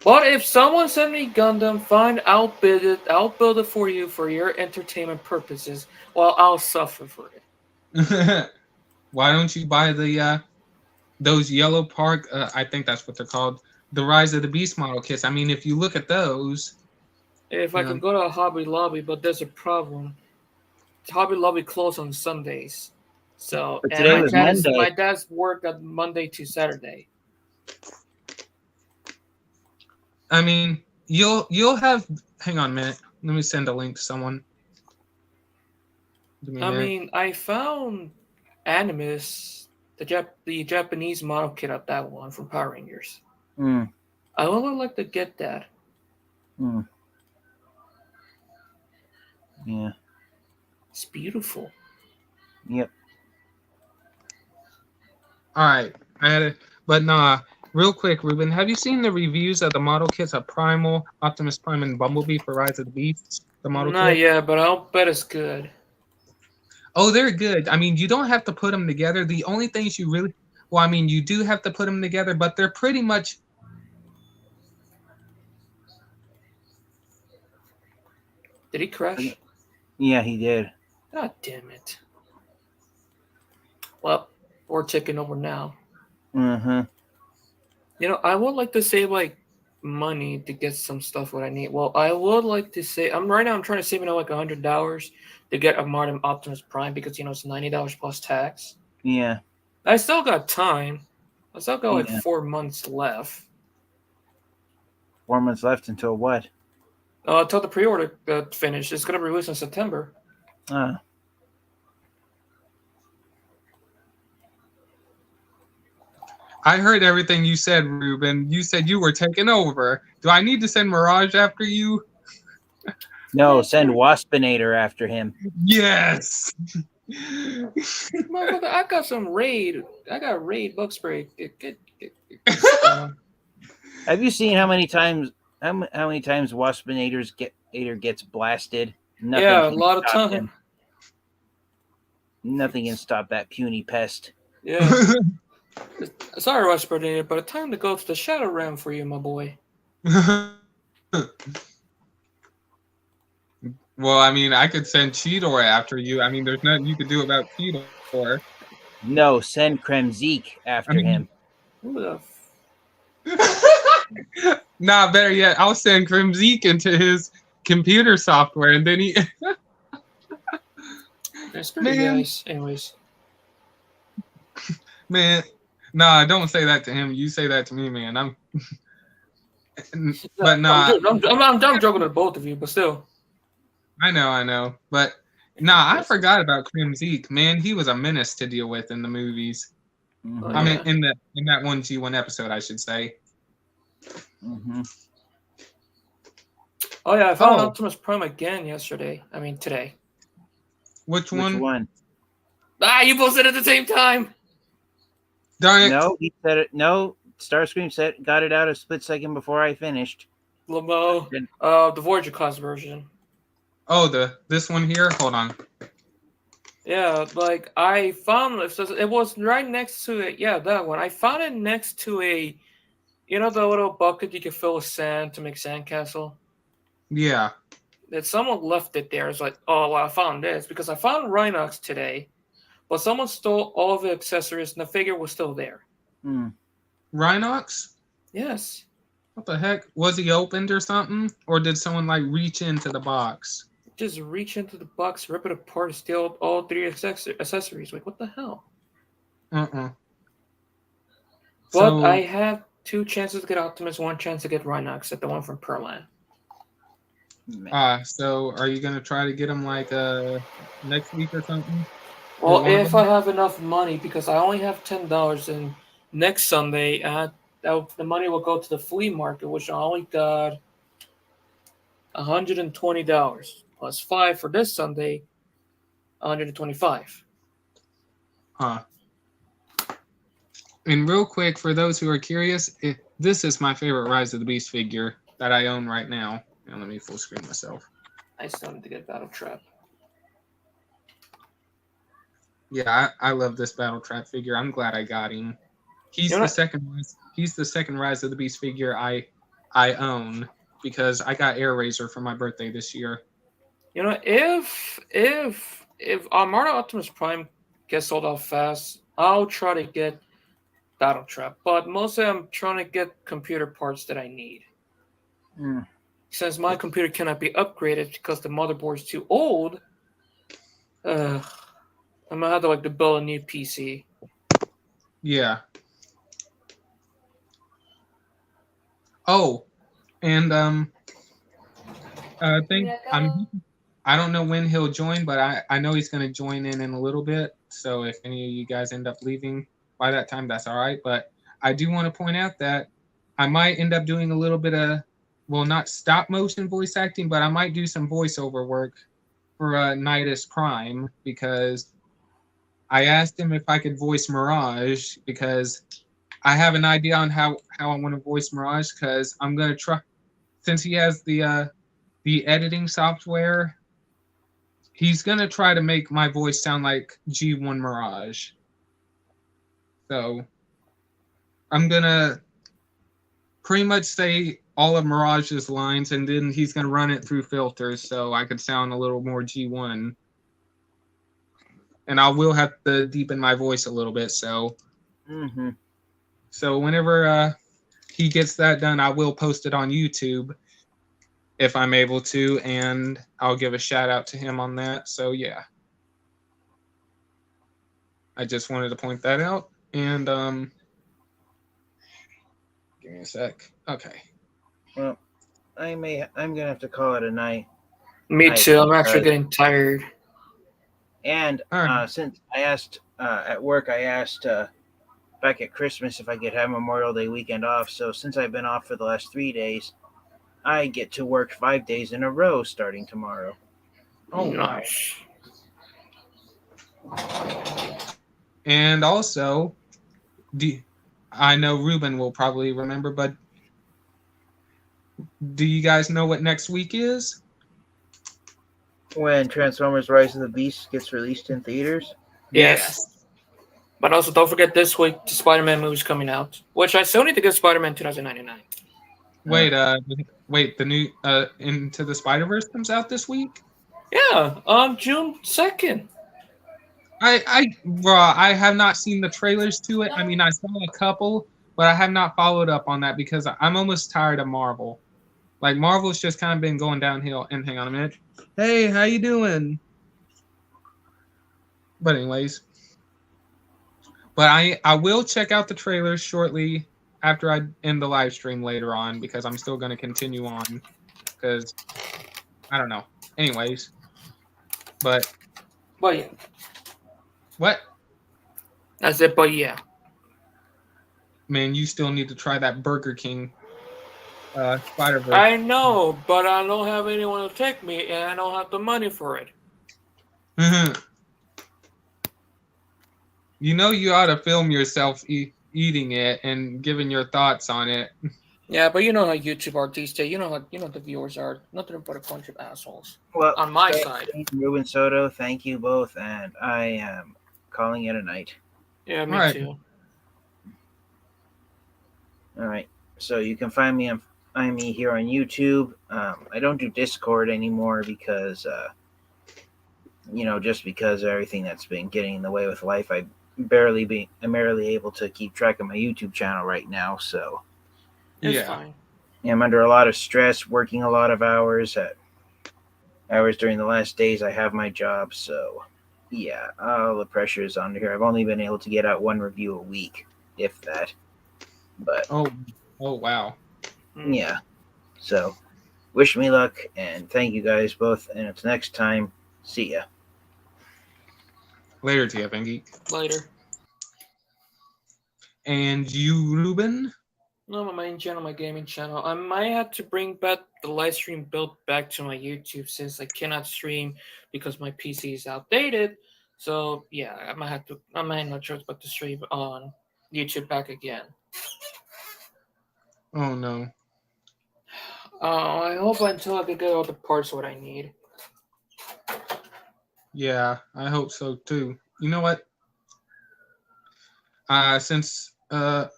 But if someone send me Gundam, fine, I'll build it for you for your entertainment purposes, while I'll suffer for it. Why don't you buy the those yellow park? I think that's what they're called. The Rise of the Beast model kits. I mean, if you look at those, If I you could know, go to a Hobby Lobby, but there's a problem. Hobby Lobby closed on Sundays. So, But and today was Monday. my dad's work on Monday to Saturday. I mean, you'll have. Hang on a minute. Let me send a link to someone. Give me a I minute. mean, I found Animus, the Japanese model kit of that one from Power Rangers. Mm, I would like to get that. mm, yeah. It's beautiful. Yep. All right, I had it, but nah. Real quick, Ruben, have you seen the reviews of the model kits of Primal, Optimus Prime, and Bumblebee for Rise of the Beasts? The model Not kit. yet, but I'll bet it's good. Oh, they're good. I mean, you don't have to put them together. The only things you really, well, I mean, you do have to put them together, but they're pretty much. Did he crash? Yeah, he did. God damn it. Well, we're taking over now. Mm-hmm. You know, I would like to save like money to get some stuff what I need. Well, I would like to say I'm trying to save like $100 to get a modern Optimus Prime because it's $90 plus tax. Yeah. I still got time. I still got like Yeah. 4 months left. 4 months left until what? Until the pre-order finished. It's gonna be released in September. I heard everything you said, Ruben. You said you were taking over. Do I need to send Mirage after you? No, send Waspinator after him. Yes. Motherfucker, I got some raid. I got raid bug spray. Have you seen how many times Waspinator gets blasted? Nothing Yeah, a can lot of stop time. him. Nothing can stop that puny pest. Yeah. Sorry, Respirator, but it's time to go to the Shadow Realm for you, my boy. Well, I mean, I could send Cheetor after you. I mean, there's nothing you could do about Cheetor. No, send Kremzeek after him. Who the Nah, better yet, I'll send Crimzeek into his computer software, and then he. That's pretty nice. Anyways. Man, nah, don't say that to him. You say that to me, man. But nah, I'm joking with both of you, but still. I know. But nah, I forgot about Crimzeek. Man, he was a menace to deal with in the movies. Mm-hmm. I mean, in that 1G1 episode, I should say. Mm-hmm. Oh yeah, I found Optimus Prime again yesterday. I mean today. Which Which one? one? You both said it at the same time. Darn it. No, he said it. No, Starscream got it out a split second before I finished. Lamo. The Voyager class version. Oh, this one here? Hold on. Yeah, like I found it was right next to it. Yeah, that one. I found it next to the little bucket you can fill with sand to make sandcastle. Yeah. That someone left it there. It's like, oh, well, I found this because I found Rhinox today, but someone stole all of the accessories and the figure was still there. Rhinox? Yes. What the heck? Was he opened or something? Or did someone reach into the box? Just reach into the box, rip it apart, steal all 3 accessories. Like, what the hell? But so, I have 2 chances to get Optimus, 1 chance to get Rhinox at the one from Perlan. So are you gonna try to get him next week or something? Well, if I have enough money, because I only have $10, and next Sunday, the money will go to the flea market, which I only got $120 plus 5 for this Sunday, $125. And real quick, for those who are curious, this is my favorite Rise of the Beast figure that I own right now. And let me full screen myself. I still need to get Battle Trap. Yeah, I love this Battle Trap figure. I'm glad I got him. He's the second Rise of the Beast figure I own because I got Air Razor for my birthday this year. If Armada Optimus Prime gets sold out fast, I'll try to get Battle Trap. But mostly I'm trying to get computer parts that I need. Since my computer cannot be upgraded because the motherboard is too old, I'm gonna have to build a new PC. Yeah. Oh, and I think I don't know when he'll join, but I know he's gonna join in a little bit. So if any of you guys end up leaving by that time, that's all right. But I do want to point out that I might end up doing a little bit of, well, not stop motion voice acting, but I might do some voiceover work for Nidus Prime because I asked him if I could voice Mirage because I have an idea on how I want to voice Mirage because I'm gonna try since he has the editing software. He's gonna try to make my voice sound like G1 Mirage. So I'm gonna pretty much say all of Mirage's lines, and then he's gonna run it through filters so I could sound a little more G1. And I will have to deepen my voice a little bit. So whenever he gets that done, I will post it on YouTube if I'm able to, and I'll give a shout out to him on that. So yeah, I just wanted to point that out. And give me a sec. Okay. Well, I'm gonna have to call it a night. Me too. I'm actually getting tired. And Alright. since I asked at work, I asked back at Christmas if I could have Memorial Day weekend off. So since I've been off for the last 3 days, I get to work 5 days in a row starting tomorrow. Oh, Nice. And also, I know Ruben will probably remember, but do you guys know what next week is? When Transformers Rise of the Beast gets released in theaters? Yes. But also, don't forget this week the Spider-Man movie's coming out, which I still need to get Spider-Man 2099. Wait, the new Into the Spider-Verse comes out this week? Yeah, on June 2nd. I have not seen the trailers to it. I mean, I saw a couple, but I have not followed up on that because I'm almost tired of Marvel. Like Marvel's just kind of been going downhill. And hang on a minute. Hey, how you doing? But anyways, but I will check out the trailers shortly after I end the live stream later on because I'm still going to continue on because I don't know. Anyways, but yeah. What? That's it, but yeah. Man, you still need to try that Burger King Spider-Verse. I know, but I don't have anyone to take me, and I don't have the money for it. You know you ought to film yourself eating it and giving your thoughts on it. Yeah, but you know how YouTube are these days. You know how the viewers are. Nothing but a bunch of assholes. Well, on my side. Ruben Soto, thank you both, and I am calling it a night. Yeah, me too. All right. So you can find me here on YouTube. I don't do Discord anymore because, just because of everything that's been getting in the way with life. I'm barely able to keep track of my YouTube channel right now. So it's fine. I'm under a lot of stress, working a lot of hours during the last days I have my job. So yeah, all the pressure is on here. I've only been able to get out one review a week, if that. But oh wow. Yeah. So wish me luck and thank you guys both. And until next time, see ya. Later, TFN Geek. Later. And you, Ruben? No, my main channel, my gaming channel. I might have to bring back the live stream build back to my YouTube since I cannot stream because my PC is outdated. So yeah, I might have no choice but to stream on YouTube back again. Oh no. I hope until I can get all the parts what I need. Yeah, I hope so too. You know what? Since hang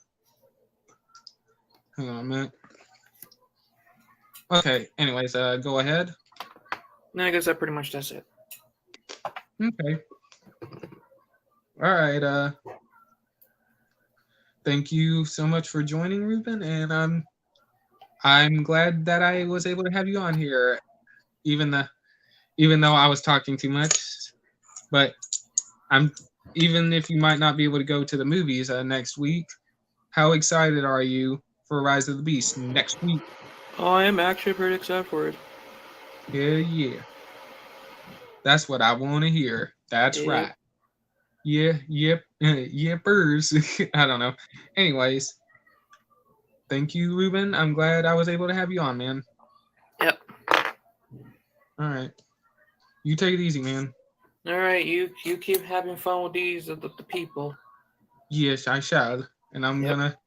on a minute. Okay, anyways, go ahead. No, I guess that pretty much does it. Okay. All right, thank you so much for joining, Ruben, and I'm glad that I was able to have you on here, even though I was talking too much. But even if you might not be able to go to the movies next week, how excited are you for Rise of the Beast next week? Oh, I am actually pretty excited for it. Yeah. That's what I want to hear. That's right. Yippers. I don't know. Anyways, thank you, Ruben. I'm glad I was able to have you on, man. Yep. All right. You take it easy, man. All right, you keep having fun with these the people. Yes, I shall. And I'm Yep. gonna.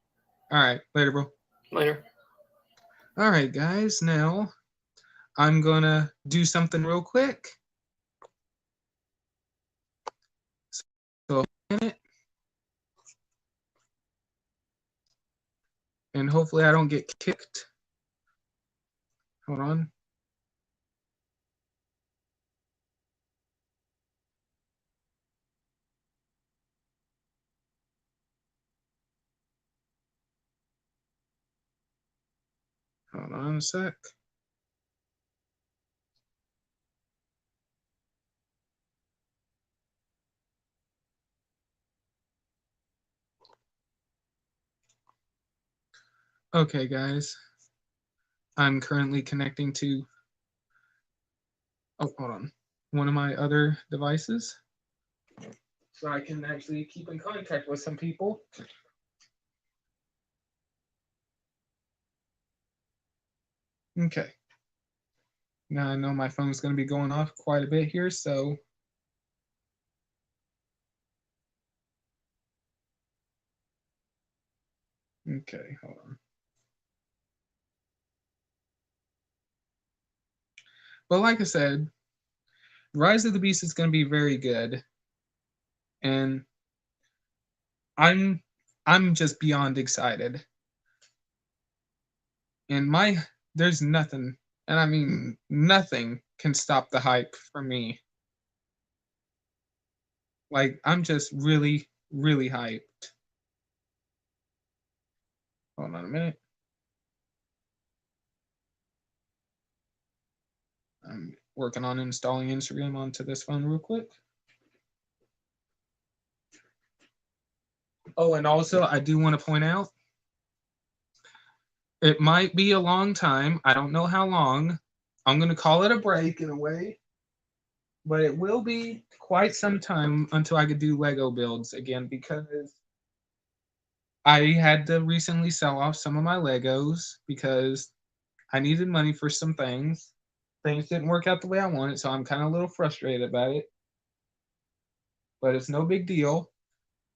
Alright, later, bro. Later. Alright, guys, now I'm gonna do something real quick. So, a minute. And hopefully I don't get kicked. Hold on. Hold on a sec. Okay, guys. I'm currently connecting to, oh, hold on, one of my other devices. So I can actually keep in contact with some people. Okay. Now I know my phone's going to be going off quite a bit here, so. Okay, hold on. But like I said, Rise of the Beast is going to be very good. And I'm just beyond excited. And there's nothing, and I mean nothing can stop the hype for me. Like I'm just really, really hyped. Hold on a minute. I'm working on installing Instagram onto this phone real quick. Oh, and also I do want to point out it might be a long time. I don't know how long. I'm going to call it a break in a way, but it will be quite some time until I could do Lego builds again because I had to recently sell off some of my Legos because I needed money for some things. Things didn't work out the way I wanted, so I'm kind of a little frustrated about it. But it's no big deal.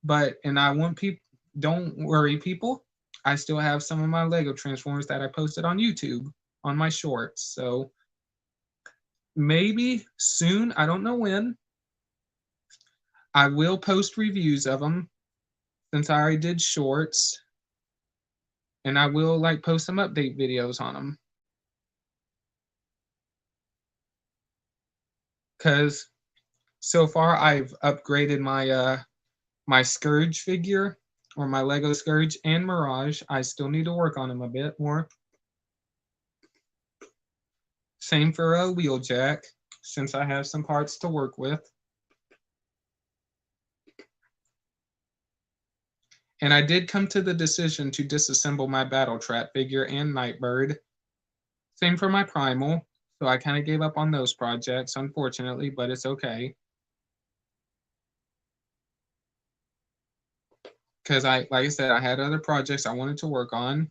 And I want people, don't worry, people. I still have some of my Lego Transformers that I posted on YouTube on my shorts. So maybe soon, I don't know when, I will post reviews of them since I already did shorts. And I will like post some update videos on them. Because so far I've upgraded my Scourge figure or my Lego Scourge and Mirage. I still need to work on them a bit more. Same for a Wheeljack, since I have some parts to work with. And I did come to the decision to disassemble my Battle Trap figure and Nightbird. Same for my Primal, so I kind of gave up on those projects, unfortunately, but it's okay. Because like I said, I had other projects I wanted to work on.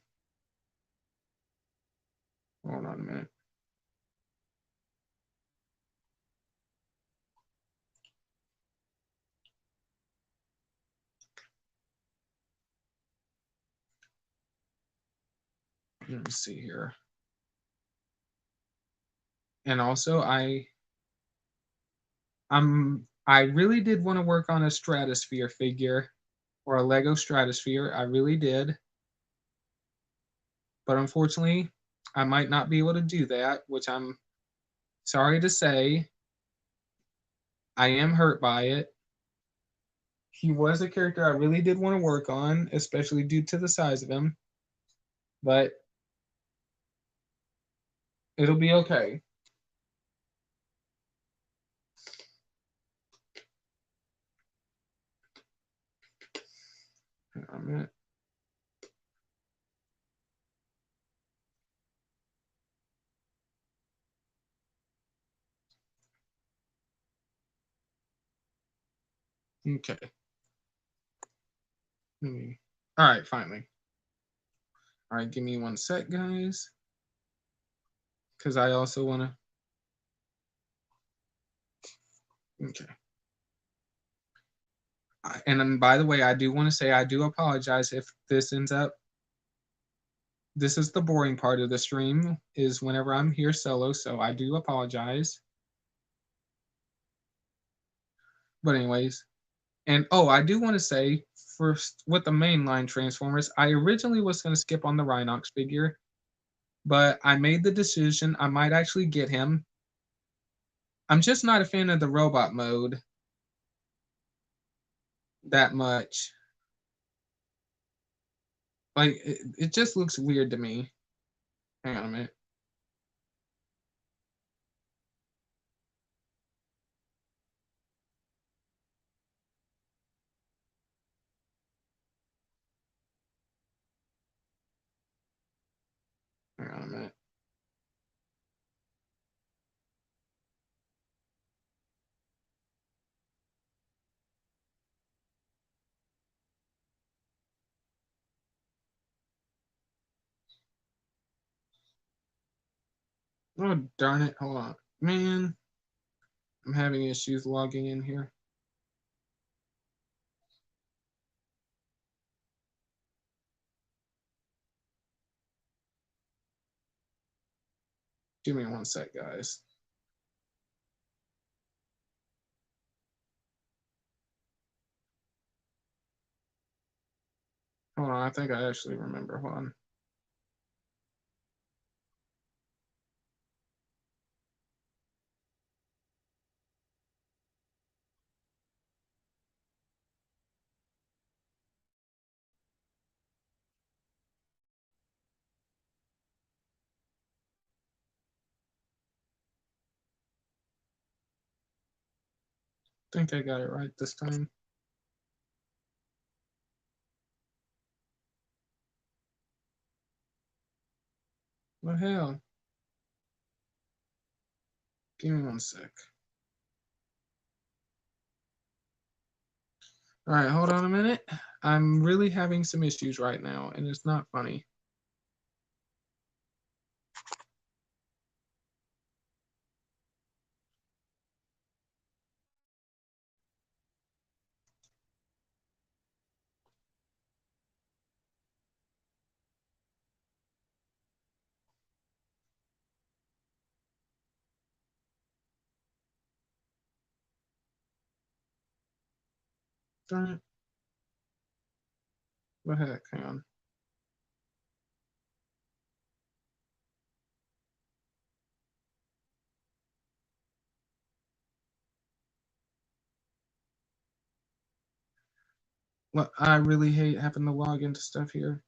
Hold on a minute. Let me see here. And also I really did want to work on a Stratosphere figure or a Lego Stratosphere. I really did. But unfortunately, I might not be able to do that, which I'm sorry to say. I am hurt by it. He was a character I really did want to work on, especially due to the size of him. But it'll be okay. Hang on a minute. Okay. All right, finally. All right, give me one sec, guys. Because I also want to. Okay. And then, by the way, I do want to say I do apologize if this ends up. This is the boring part of the stream, is whenever I'm here solo, so I do apologize. But anyways, and oh, I do want to say first with the mainline Transformers, I originally was going to skip on the Rhinox figure, but I made the decision I might actually get him. I'm just not a fan of the robot mode that much. Like, it just looks weird to me. Hang on a minute. Hang on a minute. Oh, darn it. Hold on. Man, I'm having issues logging in here. Give me one sec, guys. Hold on, I think I actually remember. Hold on. I think I got it right this time. What the hell? Give me one sec. All right, hold on a minute. I'm really having some issues right now, and it's not funny. Darn it. What the heck? Hang on. Well, I really hate having to log into stuff here.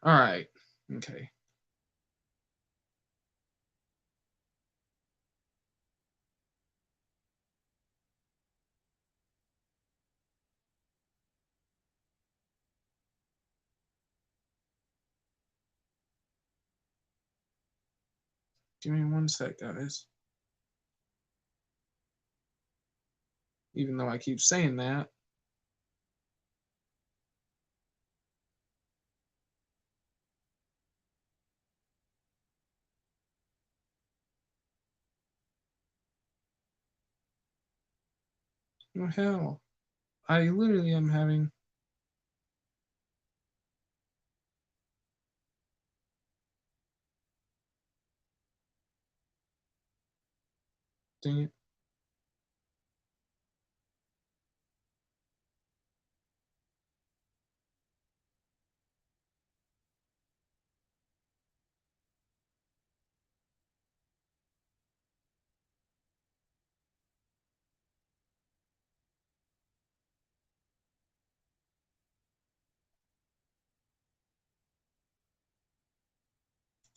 All right. Okay. Give me one sec, guys. Even though I keep saying that. What the hell? I literally am having. Dang it.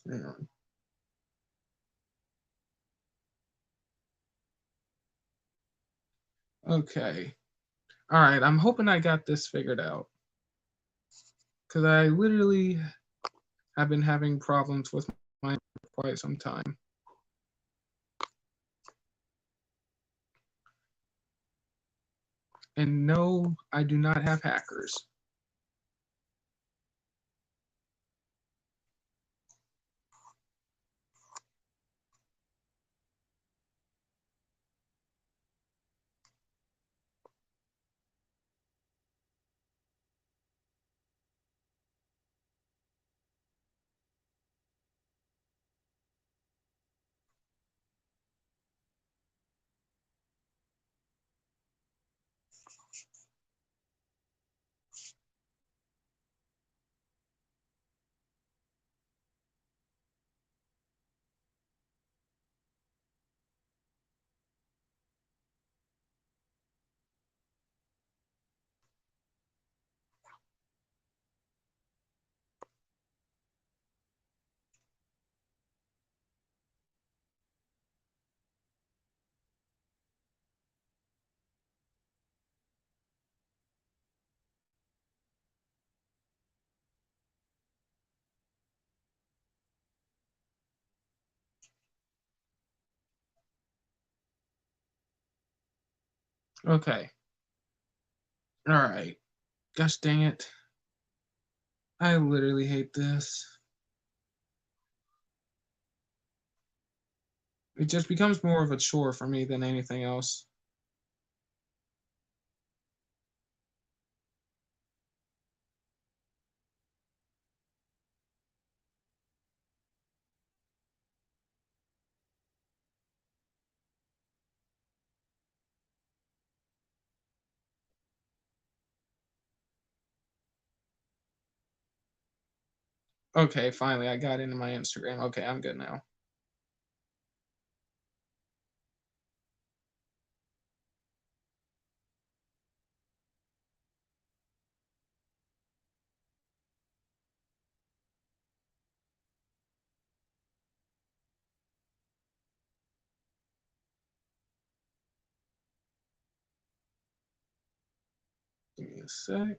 Hang on. Okay. All right. I'm hoping I got this figured out. Because I literally have been having problems with mine for quite some time. And no, I do not have hackers. Okay. All right. Gosh dang it. I literally hate this. It just becomes more of a chore for me than anything else. Okay, finally, I got into my Instagram. Okay, I'm good now. Give me a sec.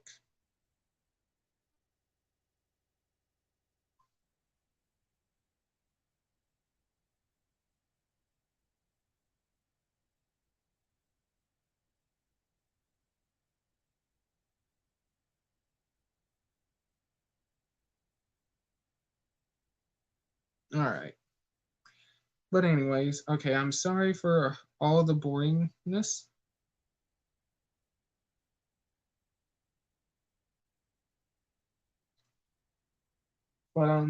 All right. But anyways, okay, I'm sorry for all the boringness. But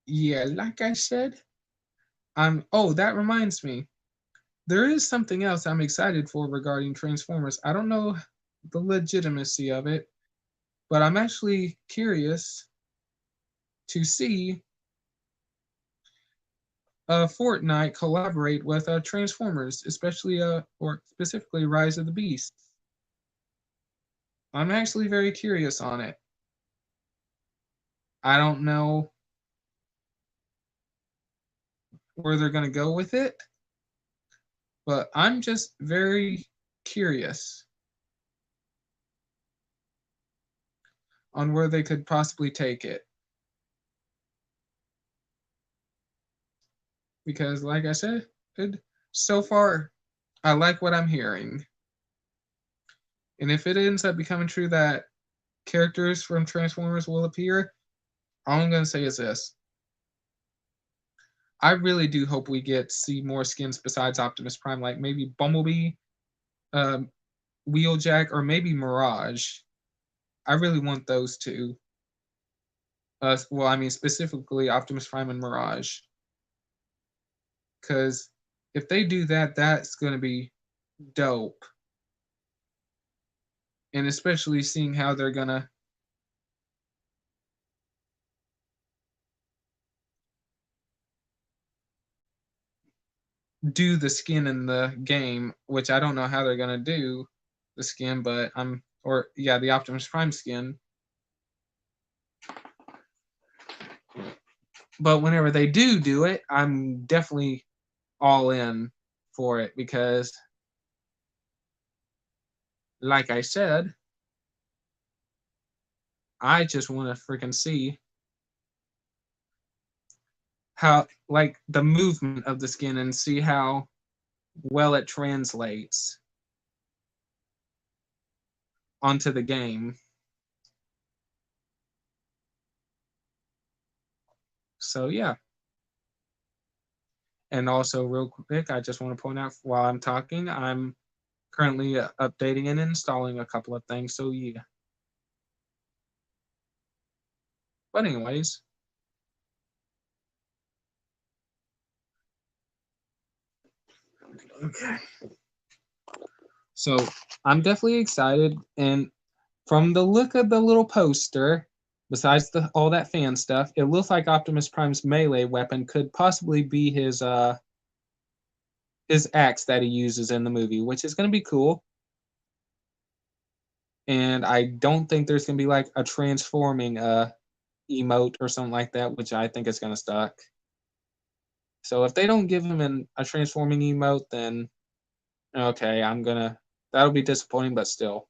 yeah, like I said, oh, that reminds me. There is something else I'm excited for regarding Transformers. I don't know the legitimacy of it, but I'm actually curious to see Fortnite collaborate with Transformers, especially or specifically Rise of the Beasts. I'm actually very curious on it. I don't know where they're going to go with it, but I'm just very curious on where they could possibly take it. Because, like I said, so far, I like what I'm hearing. And if it ends up becoming true that characters from Transformers will appear, all I'm going to say is this. I really do hope we get to see more skins besides Optimus Prime, like maybe Bumblebee, um, Wheeljack, or maybe Mirage. I really want those two. Well, I mean specifically Optimus Prime and Mirage, because if they do that, that's going to be dope. And especially seeing how they're gonna do the skin in the game, which I don't know how they're gonna do the skin, but I'm or yeah, the Optimus Prime skin. But whenever they do it, I'm definitely all in for it because, like I said, I just want to freaking see how, like, the movement of the skin and see how well it translates onto the game. So yeah. And also, real quick, I just want to point out while I'm talking, I'm currently updating and installing a couple of things. So yeah. But anyways, okay. So I'm definitely excited, and from the look of the little poster, besides all that fan stuff, it looks like Optimus Prime's melee weapon could possibly be his axe that he uses in the movie, which is going to be cool. And I don't think there's going to be like a transforming emote or something like that, which I think is going to suck. So if they don't give him a transforming emote, then okay, that'll be disappointing, but still.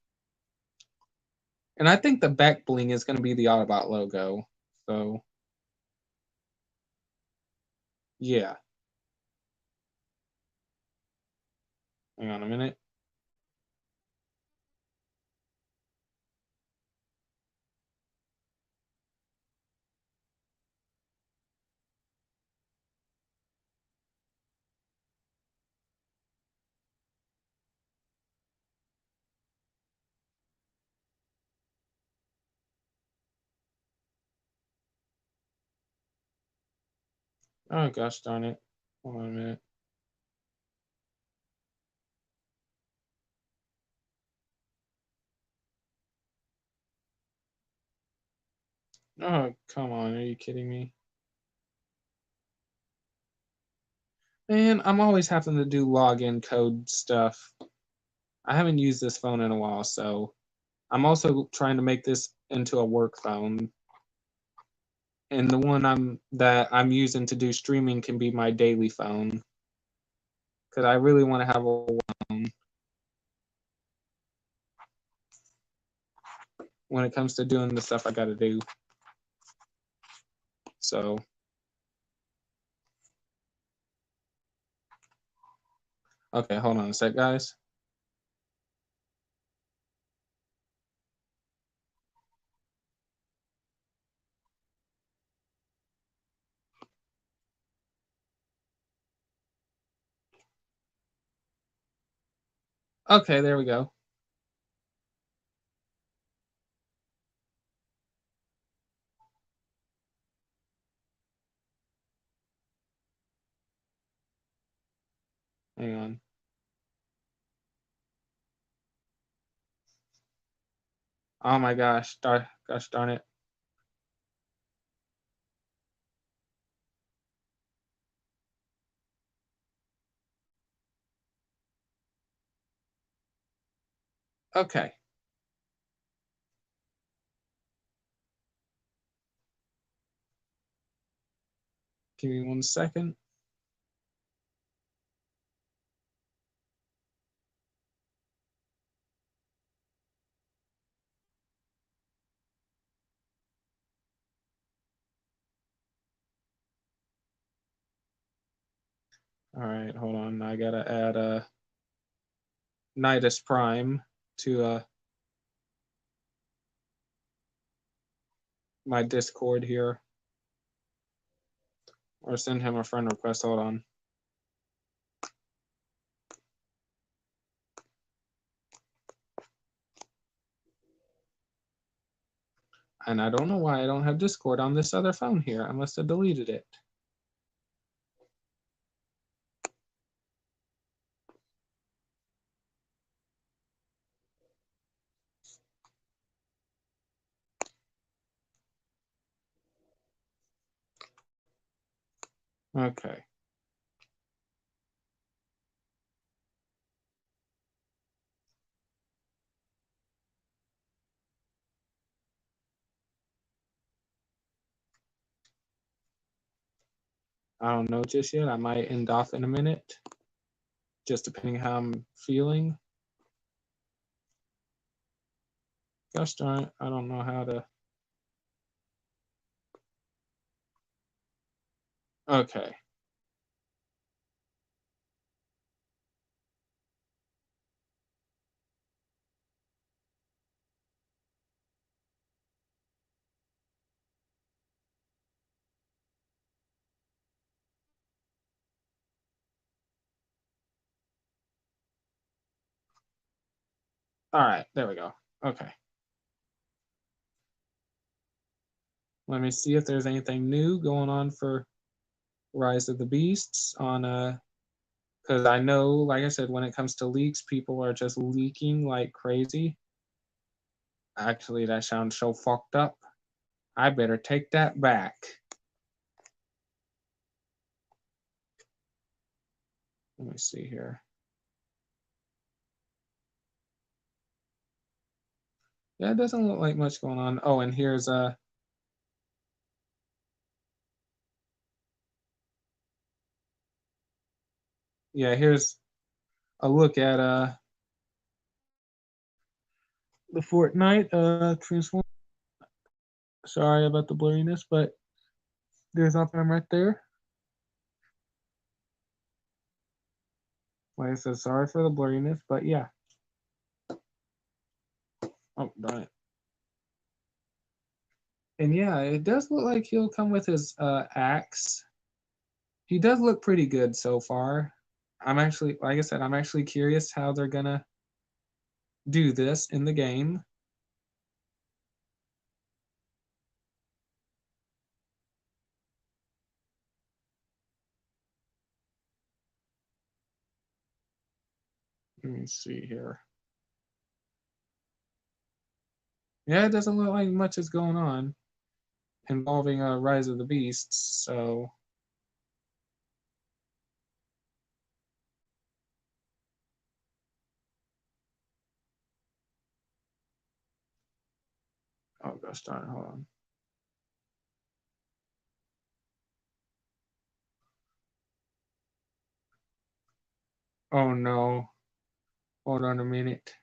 And I think the back bling is going to be the Autobot logo. So yeah. Hang on a minute. Oh gosh darn it. Hold on a minute. Oh, come on. Are you kidding me? Man, I'm always having to do login code stuff. I haven't used this phone in a while, so I'm also trying to make this into a work phone. And the one I'm using to do streaming can be my daily phone. Because I really want to have a phone when it comes to doing the stuff I gotta do. So okay, hold on a sec, guys. Okay, there we go. Hang on. Oh my gosh, gosh darn it. Okay. Give me 1 second. All right, hold on. I gotta add a Nidus Prime to my Discord here, or send him a friend request. Hold on. And I don't know why I don't have Discord on this other phone here. I must have deleted it. Okay. I don't know just yet. I might end off in a minute, just depending how I'm feeling. Gosh darn it, I don't know how to. Okay. All right, there we go. Okay. Let me see if there's anything new going on for Rise of the Beasts on because I know, like I said, when it comes to leaks, people are just leaking like crazy. Actually, that sounds so fucked up. I better take that back. Let me see here. Yeah, it doesn't look like much going on. Oh, and here's yeah, here's a look at the Fortnite transform. Sorry about the blurriness, but there's Optimum right there. Like I said, sorry for the blurriness, but yeah. Oh, darn it. And yeah, it does look like he'll come with his axe. He does look pretty good so far. I'm actually, like I said, I'm actually curious how they're gonna do this in the game. Let me see here. Yeah, it doesn't look like much is going on involving Rise of the Beasts, so oh gosh darn it, hold on. Oh no. Hold on a minute.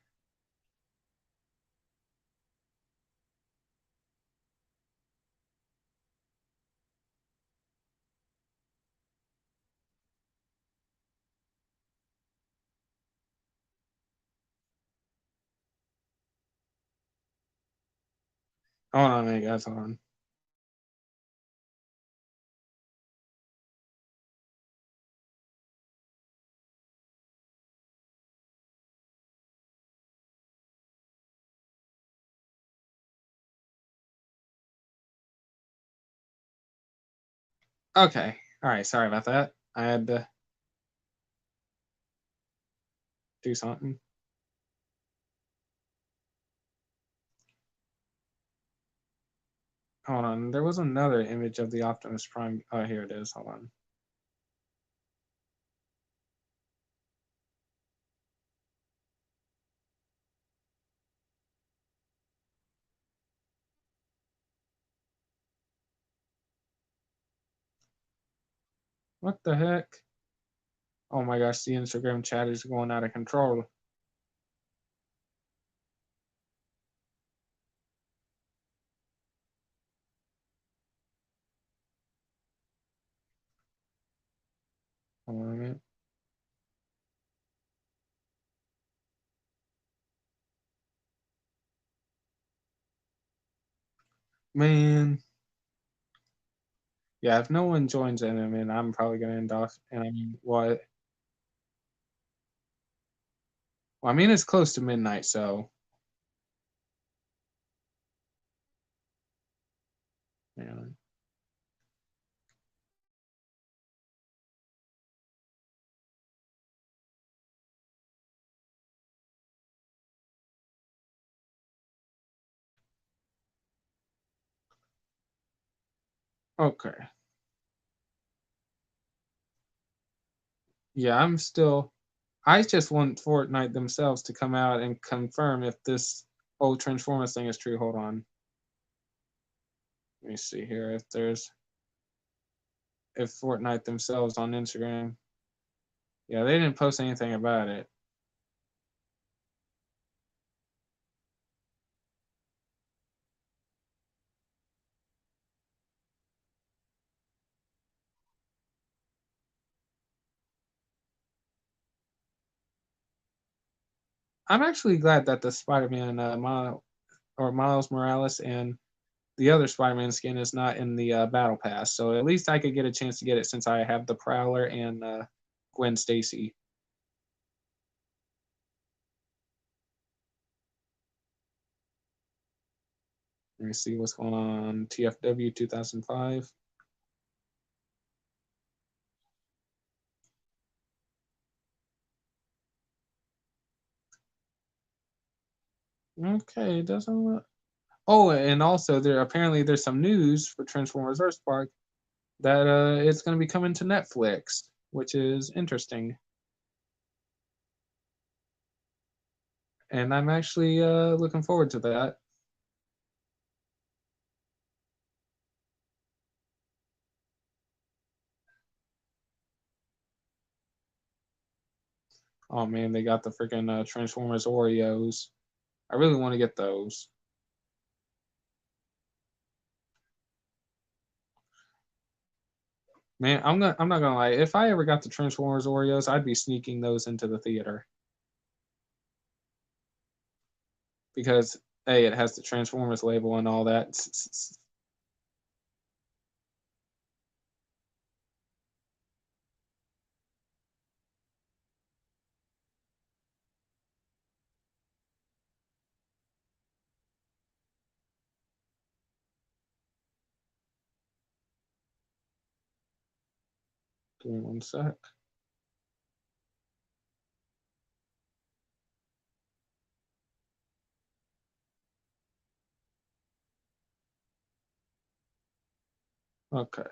Hold on a minute, guys, hold on. Okay. All right, sorry about that. I had to do something. Hold on. There was another image of the Optimus Prime. Oh, here it is. Hold on. What the heck? Oh my gosh, the Instagram chat is going out of control. Hold on a minute. Man. Yeah, if no one joins in, I mean, I'm probably going to end off. And I mean, what? Well, I mean, it's close to midnight, so. Yeah. Okay. Yeah, I'm still. I just want Fortnite themselves to come out and confirm if this whole Transformers thing is true. Hold on. Let me see here if there's if Fortnite themselves on Instagram. Yeah, they didn't post anything about it. I'm actually glad that the Spider-Man Miles Morales and the other Spider-Man skin is not in the Battle Pass. So at least I could get a chance to get it since I have the Prowler and Gwen Stacy. Let me see what's going on. TFW 2005. Okay, it doesn't look. Oh, and also there's some news for Transformers Earthspark that it's going to be coming to Netflix, which is interesting. And I'm actually looking forward to that. Oh man, they got the freaking Transformers Oreos. I really want to get those. Man, I'm not gonna lie. If I ever got the Transformers Oreos, I'd be sneaking those into the theater because hey, it has the Transformers label and all that. Give me one sec. Okay.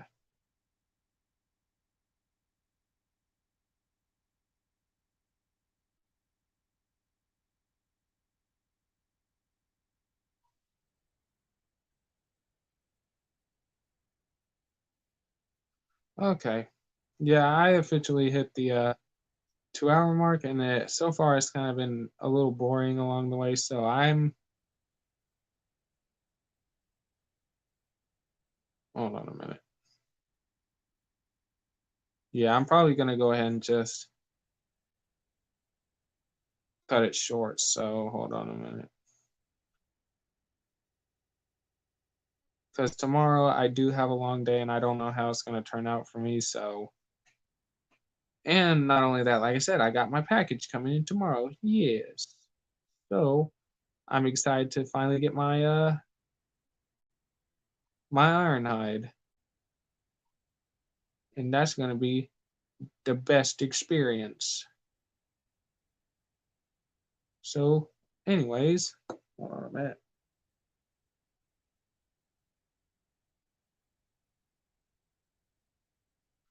Okay. Yeah, I officially hit the 2 hour mark, and so far it's kind of been a little boring along the way. So hold on a minute. Yeah, I'm probably gonna go ahead and just cut it short. So hold on a minute. Because tomorrow I do have a long day and I don't know how it's going to turn out for me. So, and not only that, like I said, I got my package coming in tomorrow. Yes. So I'm excited to finally get my Ironhide. And that's going to be the best experience. So, anyways, hold on a minute.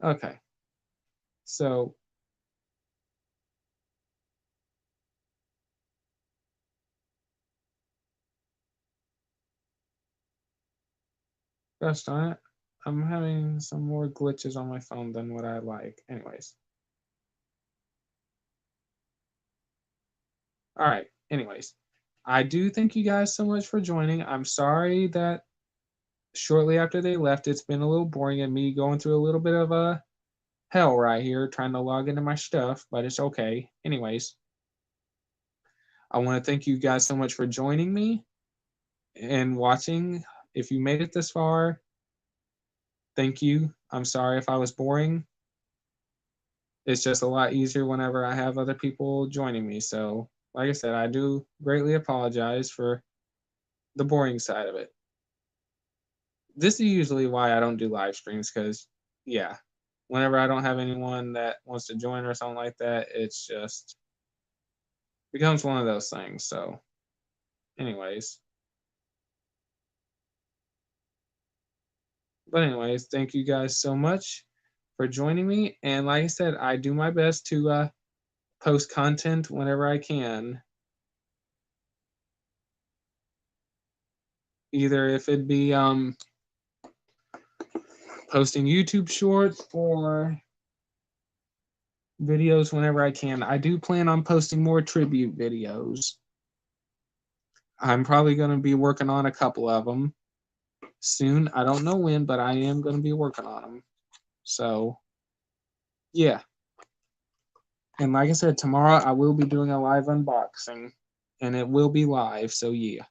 Okay. So, gosh darn it. I'm having some more glitches on my phone than what I like. Anyways. All right. Anyways, I do thank you guys so much for joining. I'm sorry that shortly after they left, it's been a little boring and me going through a little bit of a hell right here trying to log into my stuff, but it's okay. Anyways, I want to thank you guys so much for joining me and watching. If you made it this far, thank you. I'm sorry if I was boring. It's just a lot easier whenever I have other people joining me. So, like I said, I do greatly apologize for the boring side of it. This is usually why I don't do live streams because, yeah, whenever I don't have anyone that wants to join or something like that, it's just becomes one of those things. So, anyways, thank you guys so much for joining me. And like I said, I do my best to post content whenever I can. Either if it be posting YouTube shorts for videos whenever I can. I do plan on posting more tribute videos. I'm probably going to be working on a couple of them soon. I don't know when, but I am going to be working on them. So, yeah. And like I said, tomorrow I will be doing a live unboxing, and it will be live. So, yeah.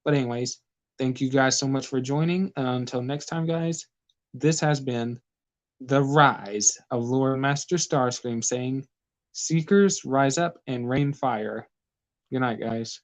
But, anyways, thank you guys so much for joining. Until next time, guys, this has been The Rise of Lord Master Starscream saying, Seekers, rise up and rain fire. Good night, guys.